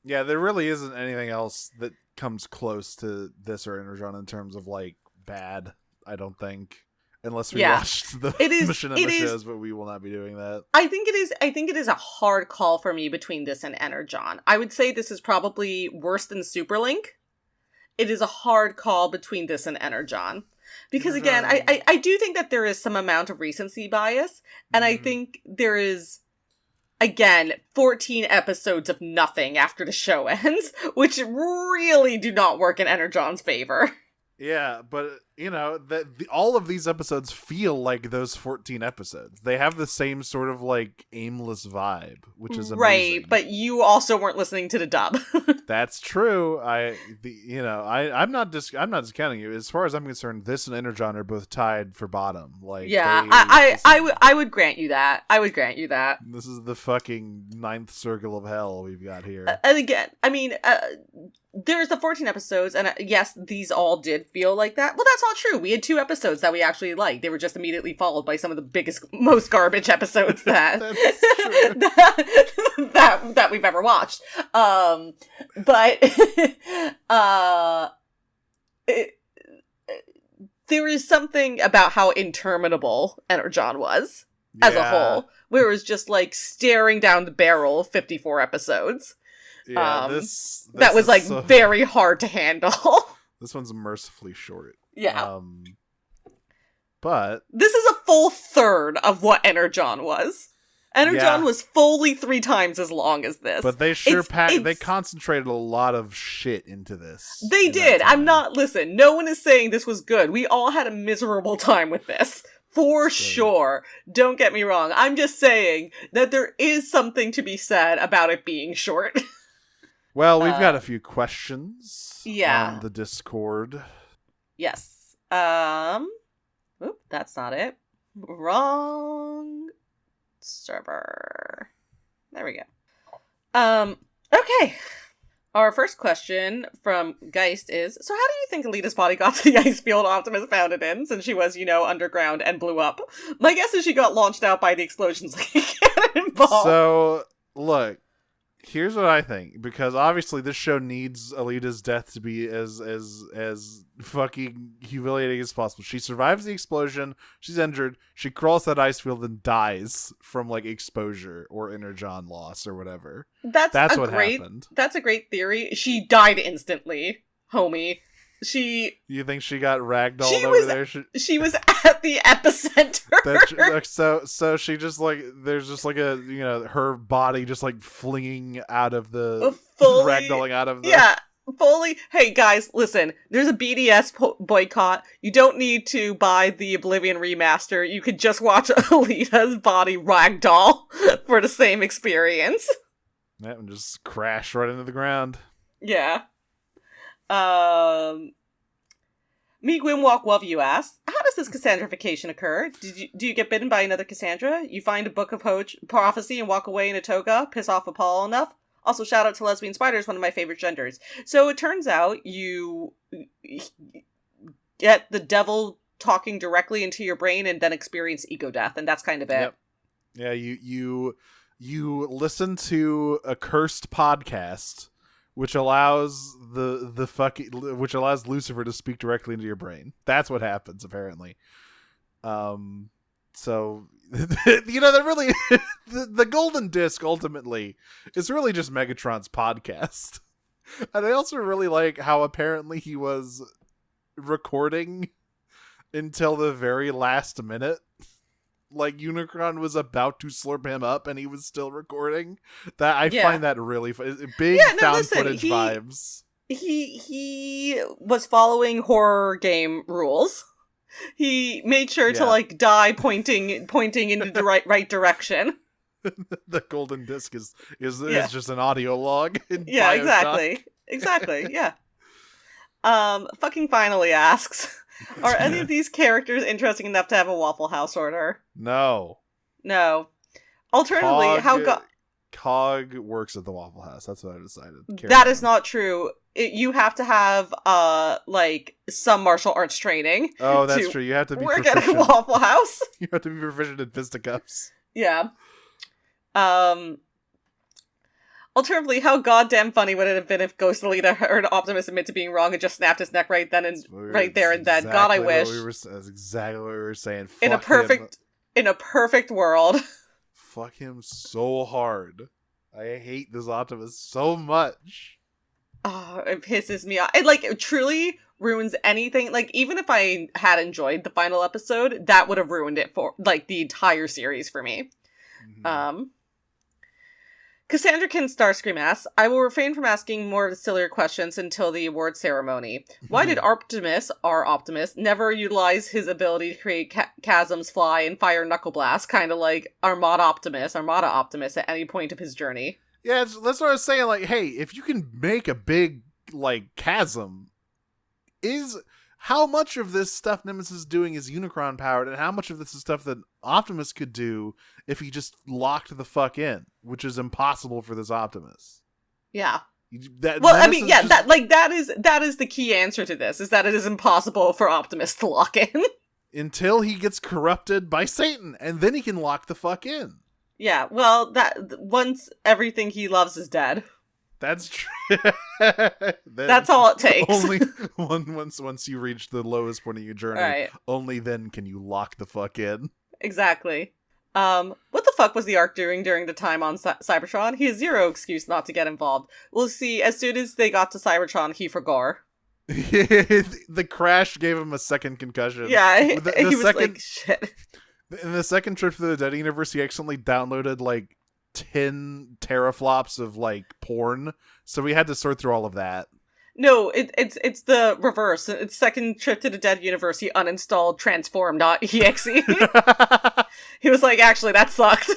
Yeah, there really isn't anything else that comes close to this or Energon in terms of like bad, I don't think. Unless we watched the Mission and the shows, but we will not be doing that. I think it is a hard call for me between this and Energon. I would say this is probably worse than Superlink. It is a hard call between this and Energon. Because again, I do think that there is some amount of recency bias, and I think there is, again, 14 episodes of nothing after the show ends, which really do not work in Energon's favor. Yeah, but, you know, all of these episodes feel like those 14 episodes. They have the same sort of, like, aimless vibe, which is amazing. Right, but you also weren't listening to the dub. That's true. I'm not discounting you. As far as I'm concerned, this and Energon are both tied for bottom. Like, yeah, I would grant you that. I would grant you that. This is the fucking ninth circle of hell we've got here. And again, I mean, there's the 14 episodes, and yes, these all did feel like that. Well, that's not true. We had 2 episodes that we actually liked. They were just immediately followed by some of the biggest, most garbage episodes that that we've ever watched. But there is something about how interminable Energon was as a whole, where it was just like staring down the barrel of 54 episodes. Yeah, that was like very hard to handle. This one's mercifully short. Yeah. But this is a full third of what Energon was. Energon was fully 3 times as long as this. But they they concentrated a lot of shit into this. They did. Listen, no one is saying this was good. We all had a miserable time with this. For sure. Don't get me wrong. I'm just saying that there is something to be said about it being short. Well, we've got a few questions on the Discord. Yes. Oop, that's not it. Wrong server. There we go. Okay. Our first question from Geist is, so how do you think Alita's body got to the ice field Optimus found it in, since she was, underground and blew up? My guess is she got launched out by the explosions like a cannonball. So, look. Here's what I think, because obviously this show needs Alita's death to be as fucking humiliating as possible. She survives the explosion, she's injured, she crawls that ice field and dies from like exposure or energon loss or whatever. That's what happened. That's a great theory. She died instantly, homie. You think she got ragdolled over there? She was at the epicenter. So she just like, there's just like her body just like flinging out of the ragdolling out of the. Yeah, fully. Hey guys, listen. There's a BDS boycott. You don't need to buy the Oblivion remaster. You could just watch Alita's body ragdoll for the same experience. That one just crashed right into the ground. Yeah. Me Gwynwalk Love you asked, how does this Cassandrification occur? Do you get bitten by another Cassandra? You find a book of prophecy and walk away in a toga? Piss off Paul enough? Also, shout out to Lesbian Spiders, one of my favorite genders. So it turns out you get the devil talking directly into your brain and then experience ego death, and that's kind of it. Yep. Yeah, you listen to a cursed podcast which allows which allows Lucifer to speak directly into your brain. That's what happens, apparently. So that really the golden disc ultimately is really just Megatron's podcast. And I also really like how apparently he was recording until the very last minute. like Unicron was about to slurp him up and he was still recording. That I Yeah. find that really big found footage vibes. He was following horror game rules. He made sure to Yeah. like die pointing into the right direction. The golden disc is Yeah. just an audio log. In Yeah, Bioshock. exactly. Yeah. Fucking finally asks, are any of these characters interesting enough to have a Waffle House order? No. Alternatively, Cog works at the Waffle House. That's what I decided. That is not true. You have to have like some martial arts training. Oh, that's true. You have to be work proficient. at a Waffle House. You have to be proficient in fisticuffs. Yeah. Alternatively, how goddamn funny would it have been if Ghost Alita heard Optimus admit to being wrong and just snapped his neck right then and right there and then? God, I wish. That's exactly what we were saying. In a perfect world. Fuck him so hard. I hate this Optimus so much. Oh, it pisses me off. It truly ruins anything. Like, even if I had enjoyed the final episode, that would have ruined it for, like, the entire series for me. Mm-hmm. Cassandra Kin Starscream asks, I will refrain from asking more of the sillier questions until the award ceremony. Why did our Optimus, never utilize his ability to create chasms, fly, and fire knuckle blasts, kind of like Armada Optimus at any point of his journey? Yeah, that's what I was saying. Like, hey, if you can make a big, like, chasm, how much of this stuff Nemesis is doing is Unicron powered, and how much of this is stuff that Optimus could do if he just locked the fuck in, which is impossible for this Optimus. Yeah. That is the key answer to this, is that it is impossible for Optimus to lock in. Until he gets corrupted by Satan, and then he can lock the fuck in. Yeah, well, once everything he loves is dead. That's true. That's all it takes. Only once you reach the lowest point of your journey, right. Only then can you lock the fuck in. Exactly. What the fuck was the Ark doing during the time on Cybertron? He has zero excuse not to get involved. We'll see, as soon as they got to Cybertron, he forgot. The crash gave him a second concussion. Yeah, he was like, shit. In the second trip to the Dead Universe, he accidentally downloaded, like, 10 teraflops of, like, porn, so we had to sort through all of that. No, it's the reverse. It's second trip to the Dead Universe, he uninstalled transform.exe. He was like, actually, that sucked.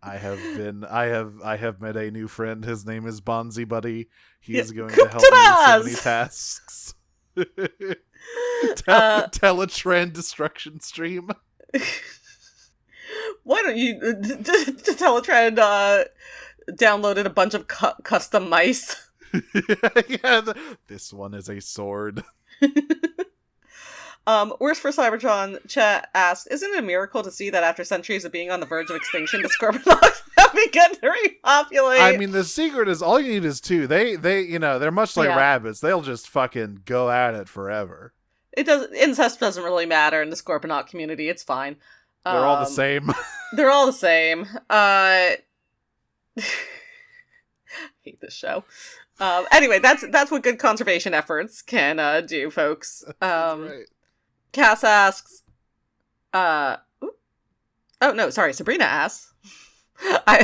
I have met a new friend. His name is Bonzi Buddy. He is going to help me with so many tasks. Teletran destruction stream. Why don't you Teletran downloaded a bunch of custom mice? Yeah, this one is a sword. Worse for Cybertron, Chet asks, isn't it a miracle to see that after centuries of being on the verge of extinction, the Scorponauts have begun to repopulate? I mean, the secret is all you need is two. They're much like rabbits. They'll just fucking go at it forever. Incest doesn't really matter in the Scorponaut community. It's fine. They're all the same. They're all the same. Hate this show. Anyway, that's what good conservation efforts can do, folks. Right. Cass asks, oh no, sorry, Sabrina asks,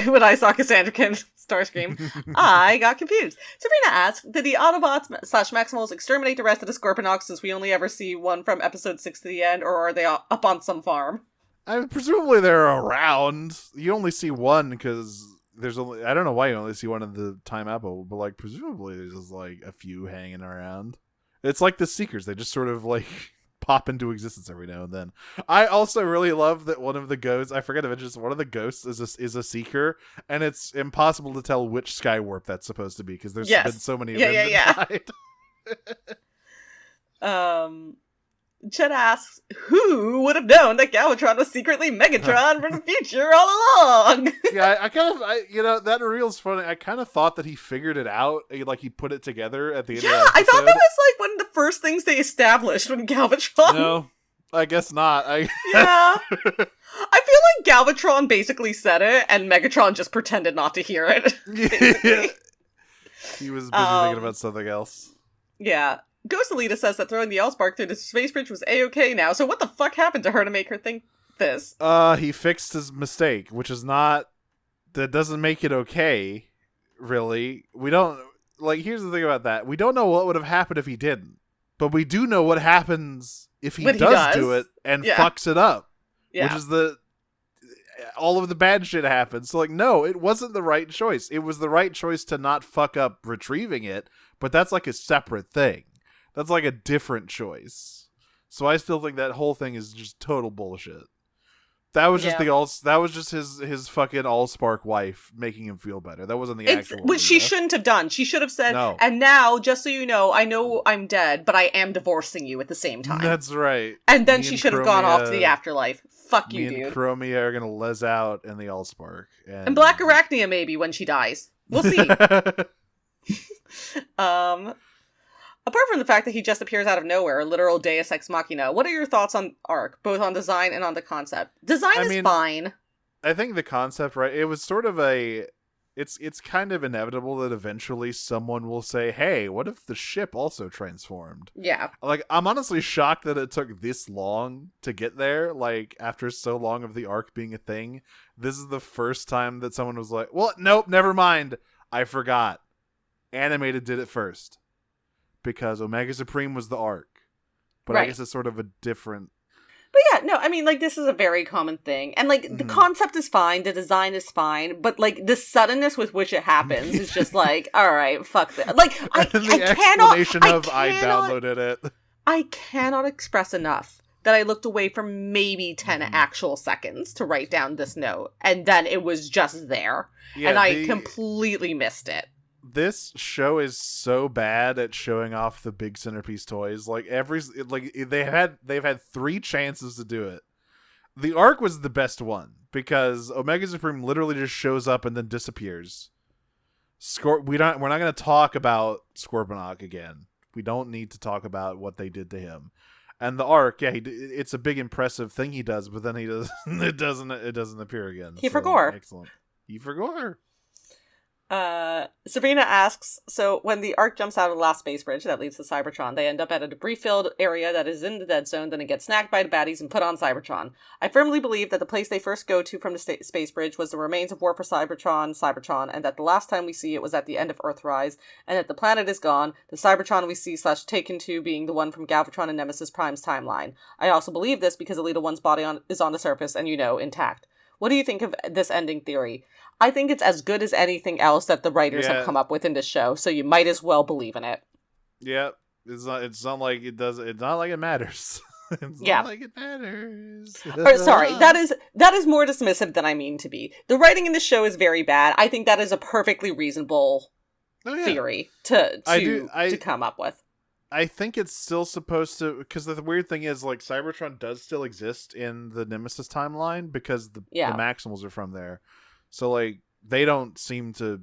when I saw Cassandra Kin Starscream, I got confused. Sabrina asks, did the Autobots / Maximals exterminate the rest of the Scorponauts since we only ever see one from episode 6 to the end, or are they up on some farm? I mean, presumably they're around. You only see one because there's only, I don't know why you only see one in the Time Apple, but like presumably there's just like a few hanging around. It's like the Seekers. They just sort of like pop into existence every now and then. I also really love that one of the ghosts, I forget if it's just one of the ghosts is a Seeker, and it's impossible to tell which Skywarp that's supposed to be because there's been so many of them that died. Chet asks, who would have known that Galvatron was secretly Megatron from the future all along? Yeah, I that reveal's funny. I kind of thought that he figured it out, like he put it together at the end of the episode. I thought that was like one of the first things they established when Galvatron... No, I guess not. Yeah. I feel like Galvatron basically said it, and Megatron just pretended not to hear it. Yeah. He was busy thinking about something else. Yeah. Ghost Alita says that throwing the Allspark through the space bridge was A-okay now, so what the fuck happened to her to make her think this? He fixed his mistake, which is not... That doesn't make it okay, really. We don't... Like, here's the thing about that. We don't know what would have happened if he didn't. But we do know what happens if he does do it and fucks it up. Yeah. Which is all of the bad shit happens. So, like, no, it wasn't the right choice. It was the right choice to not fuck up retrieving it, but that's like a separate thing. That's like a different choice. So I still think that whole thing is just total bullshit. That was just that was just his fucking Allspark wife making him feel better. That wasn't the actual. Which she shouldn't have done. She should have said, no. And now, just so you know I'm dead, but I am divorcing you at the same time. That's right. And then she should have gone off to the afterlife. Fuck you, dude. Me and Chromia are gonna les out in the Allspark. And Black Arachnia, maybe, when she dies. We'll see. Apart from the fact that he just appears out of nowhere, a literal deus ex machina, what are your thoughts on Arc, both on design and on the concept? Design is fine. I think the concept, right, it was sort of it's kind of inevitable that eventually someone will say, hey, what if the ship also transformed? Yeah. Like, I'm honestly shocked that it took this long to get there, like, after so long of the Arc being a thing. This is the first time that someone was like, well, nope, never mind, I forgot. Animated did it first. Because Omega Supreme was the Arc. But right. I guess it's sort of a different... But yeah, no, I mean, like, this is a very common thing. And, like, the concept is fine, the design is fine, but, like, the suddenness with which it happens is just like, alright, fuck that. Like, I downloaded it. I cannot express enough that I looked away for maybe 10 actual seconds to write down this note. And then it was just there. Yeah, and I completely missed it. This show is so bad at showing off the big centerpiece toys. Like they've had 3 chances to do it. The Arc was the best one because Omega Supreme literally just shows up and then disappears. We're not going to talk about Scorponok again. We don't need to talk about what they did to him. And the Arc, yeah, it's a big impressive thing he does, but then he does it doesn't appear again. He forgot. Excellent. He forgot. Sabrina asks, so when the Ark jumps out of the last space bridge that leads to Cybertron, they end up at a debris-filled area that is in the dead zone, then it gets snagged by the baddies and put on Cybertron. I firmly believe that the place they first go to from the space bridge was the remains of War for Cybertron, and that the last time we see it was at the end of Earthrise, and that the planet is gone, the Cybertron we see / taken to being the one from Galvatron and Nemesis Prime's timeline. I also believe this because Elita 1's body is on the surface and, intact. What do you think of this ending theory? I think it's as good as anything else that the writers have come up with in this show, so you might as well believe in it. Yeah, it's not like it does. It's not like it matters. It's not like it matters. Sorry, that is more dismissive than I mean to be. The writing in this show is very bad. I think that is a perfectly reasonable theory to come up with. I think it's still supposed to, because the weird thing is, like, Cybertron does still exist in the Nemesis timeline because the Maximals are from there. So, like, they don't seem to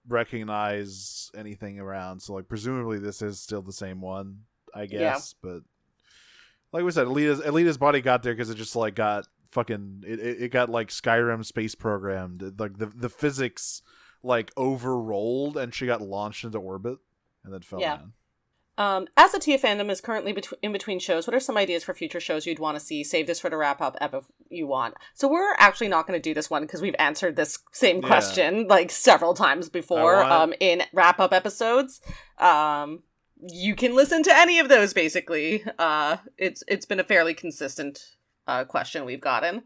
recognize anything around. So, like, presumably this is still the same one, I guess. Yeah. But, like we said, Alita's body got there because it just, like, got fucking... It got, like, Skyrim space programmed. Like, the physics, like, overrolled, and she got launched into orbit and then fell down. As the Tia fandom is currently in between shows, what are some ideas for future shows you'd want to see? Save this for the wrap-up if you want. So we're actually not going to do this one because we've answered this same question like several times before in wrap-up episodes. You can listen to any of those, basically. It's been a fairly consistent question we've gotten.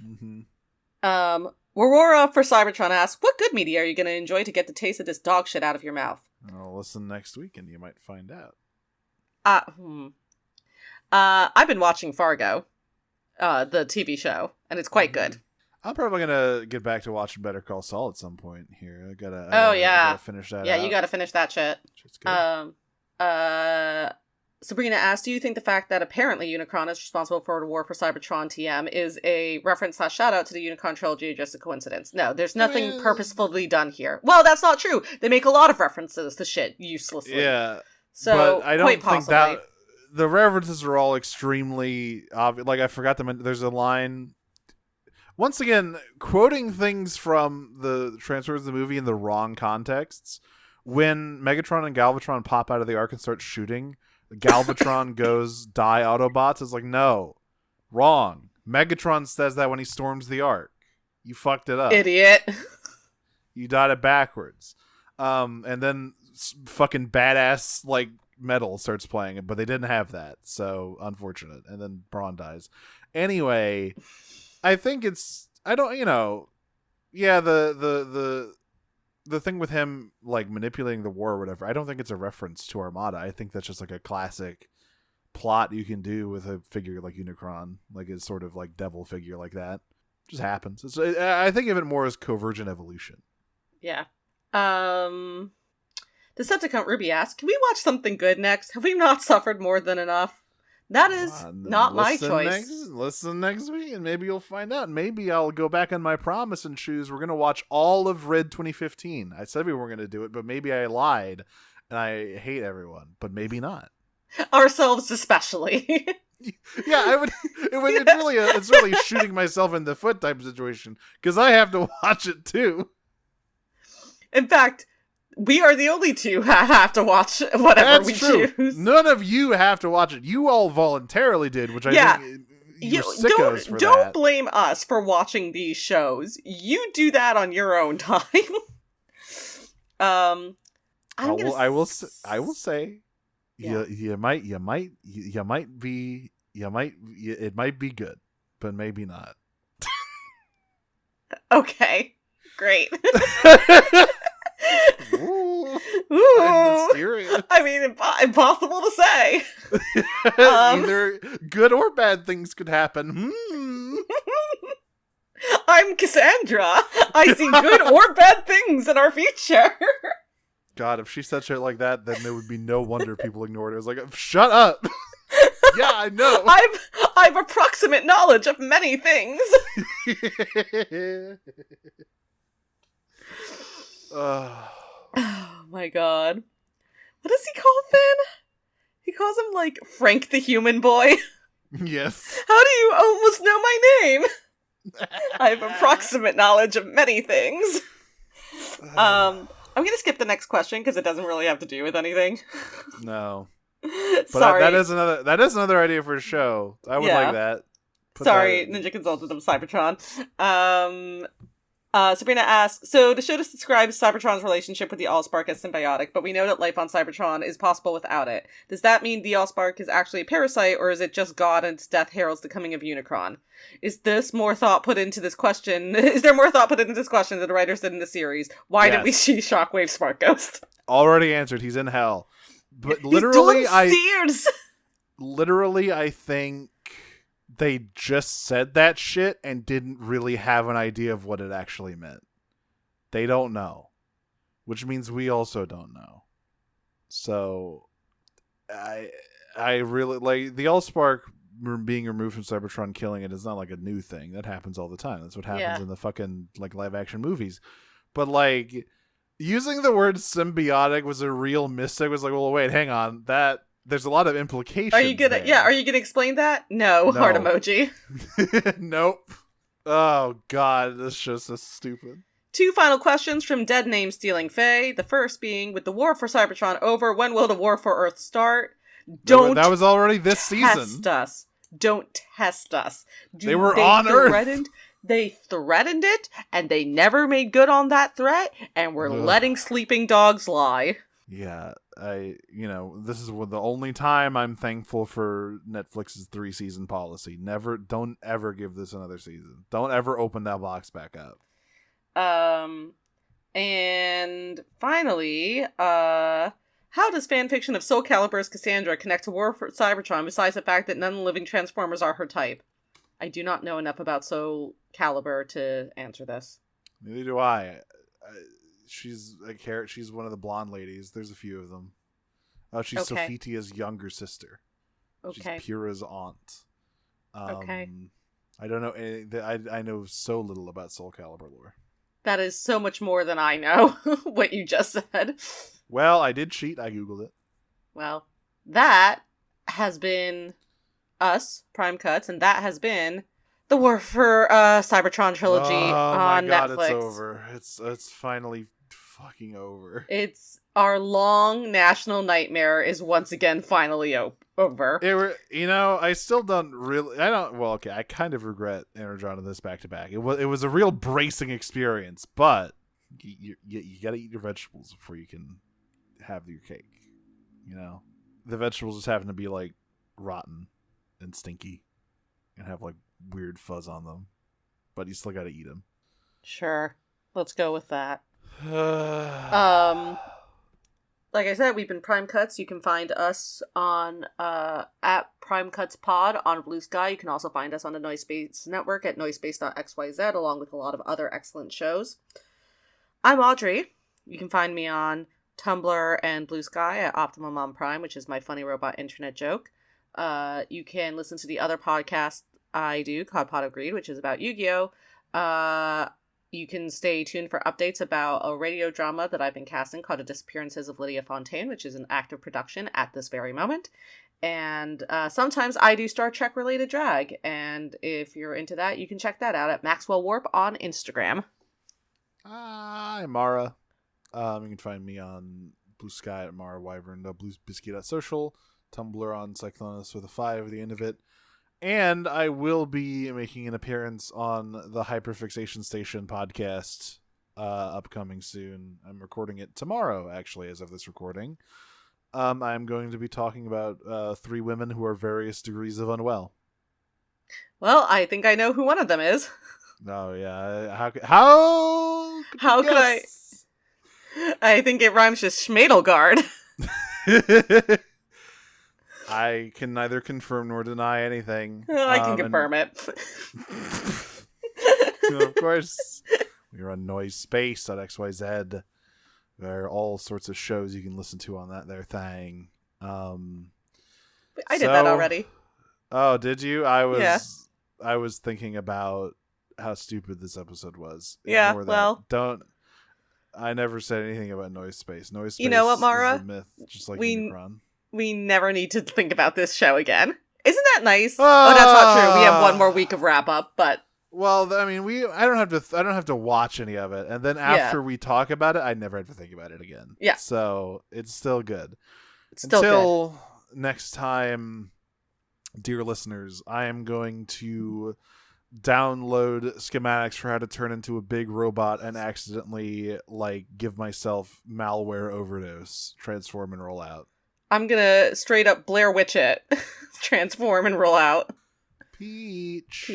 Mm-hmm. Aurora for Cybertron asks, what good media are you going to enjoy to get the taste of this dog shit out of your mouth? I'll listen next week and you might find out. I've been watching Fargo, the TV show, and it's quite good. I'm probably gonna get back to watching Better Call Saul at some point here. I gotta finish that. Yeah, out. You gotta finish that shit. Sabrina asks, do you think the fact that apparently Unicron is responsible for the War for Cybertron TM is a reference / shout out to the Unicron trilogy or just a coincidence? No, there's nothing purposefully done here. Well, that's not true. They make a lot of references to shit uselessly. Yeah. So, but I don't think that the references are all extremely obvious. Like, I forgot to mention, there's a line, once again, quoting things from the Transformers the movie in the wrong contexts. When Megatron and Galvatron pop out of the Ark and start shooting, Galvatron goes, die Autobots. It's like, no, wrong. Megatron says that when he storms the Ark. You fucked it up. Idiot. You got it backwards. And then fucking badass, like, Metal starts playing it, but they didn't have that, so unfortunate. And then Brawn dies. Anyway, I think it's... I don't, you know... Yeah, the thing with him, like, manipulating the war or whatever, I don't think it's a reference to Armada. I think that's just, like, a classic plot you can do with a figure like Unicron. Like, a sort of, like, devil figure like that. Just happens. I think of it more as Convergent Evolution. Yeah. Decepticon Ruby asks, can we watch something good next? Have we not suffered more than enough? That is not my choice. Listen next week, and maybe you'll find out. Maybe I'll go back on my promise and choose. We're going to watch all of Red 2015. I said we weren't going to do it, but maybe I lied, and I hate everyone, but maybe not. Ourselves especially. Yeah, it's really shooting myself in the foot type of situation, because I have to watch it too. In fact, we are the only two who have to watch whatever we choose. None of you have to watch it. You all voluntarily did, which I think you're sickos for that. Don't blame us for watching these shows. You do that on your own time. I will say, yeah. It might be good, but maybe not. Okay, great. Ooh, Ooh. I mean, impossible to say. Either good or bad things could happen. I'm Cassandra. I see good or bad things in our future. God, if she said shit like that, then there would be no wonder people ignored it. It was like, shut up. Yeah, I know. I've approximate knowledge of many things. Oh my god. What does he call Finn? He calls him, like, Frank the Human Boy. Yes. How do you almost know my name? I have approximate knowledge of many things. I'm gonna skip the next question because it doesn't really have to do with anything. No. But Sorry. That is another idea for a show. I would like that. Sorry, Ninja Consultant of Cybertron. Sabrina asks, so the show describes Cybertron's relationship with the Allspark as symbiotic, but we know that life on Cybertron is possible without it. Does that mean the Allspark is actually a parasite, or is it just God and its death heralds the coming of Unicron? Is there more thought put into this question than the writers did in the series? Why did we see Shockwave Spark Ghost? Already answered. He's in hell. But literally, I think they just said that shit and didn't really have an idea of what it actually meant. They don't know. Which means we also don't know. So, I really, like, the Allspark being removed from Cybertron, killing it, is not like a new thing. That happens all the time. That's what happens in the fucking, like, live action movies. But, like, using the word symbiotic was a real mistake. It was like, well, wait, hang on. There's a lot of implications. Are you gonna explain that? No. Heart emoji. Nope. Oh god, this show's so stupid. 2 final questions from Dead Name Stealing Faye. The first being, with the war for Cybertron over, when will the war for Earth start? That was already this season. Test us. Don't test us. They were on Earth. They threatened it, and they never made good on that threat, and we're letting sleeping dogs lie. Yeah, this is the only time I'm thankful for Netflix's 3-season policy. Don't ever give this another season. Don't ever open that box back up. And finally, how does fanfiction of Soul Calibur's Cassandra connect to War for Cybertron besides the fact that none of the living Transformers are her type? I do not know enough about Soul Calibur to answer this. Neither do I. She's a carrot. She's one of the blonde ladies. There's a few of them. She's Sophitia's younger sister. Okay. She's Pyrrha's aunt. Okay. I don't know. I know so little about Soul Calibur lore. That is so much more than I know. What you just said. Well, I did cheat. I googled it. Well, that has been us, Prime Cuts, and that has been the War for Cybertron trilogy on Netflix. Oh my god, it's over. It's finally fucking over. It's our long national nightmare is once again finally over. I still don't really. I don't. Well, okay. I kind of regret Energon this back to back. It was a real bracing experience, but you got to eat your vegetables before you can have your cake. The vegetables just happen to be like rotten and stinky and have like weird fuzz on them, but you still got to eat them. Sure, let's go with that. Like I said, we've been Prime Cuts. You can find us on at Prime Cuts Pod on Blue Sky. You can also find us on the Noise Space Network at noisepace.xyz, along with a lot of other excellent shows. I'm Audrey. You can find me on Tumblr and Blue Sky at Optimum on Prime, which is my funny robot internet joke. You can listen to the other podcast I do called Pot of Greed, which is about Yu-Gi-Oh! You can stay tuned for updates about a radio drama that I've been casting called The Disappearances of Lydia Fontaine, which is an active production at this very moment. And sometimes I do Star Trek related drag. And if you're into that, you can check that out at Maxwell Warp on Instagram. I'm Mara. You can find me on Blue Sky at Mara Wyvern, bluebiscuit.social, Tumblr on Cyclonus with a 5 at the end of it. And I will be making an appearance on the Hyperfixation Station podcast upcoming soon. I'm recording it tomorrow, actually, as of this recording. I'm going to be talking about 3 women who are various degrees of unwell. Well, I think I know who one of them is. Oh, yeah. How could I? I think it rhymes with Schmadelgard. I can neither confirm nor deny anything. I can confirm it. Of course. We're on noisespace.xyz. There are all sorts of shows you can listen to on that there thing. I did that already. Oh, did you? I was thinking about how stupid this episode was. Yeah, Ignore that. well. I never said anything about Noise Space. Noise Space, you know what, Mara? is a myth, just like Unicron. We never need to think about this show again. Isn't that nice? Oh, that's not true. We have one more week of wrap up, but well, I mean, I don't have to watch any of it, and then after we talk about it, I never have to think about it again. Yeah. So it's still good. Until next time, dear listeners, I am going to download schematics for how to turn into a big robot and accidentally give myself malware overdose, transform and roll out. I'm gonna straight up Blair Witch it. Transform and roll out. Peach.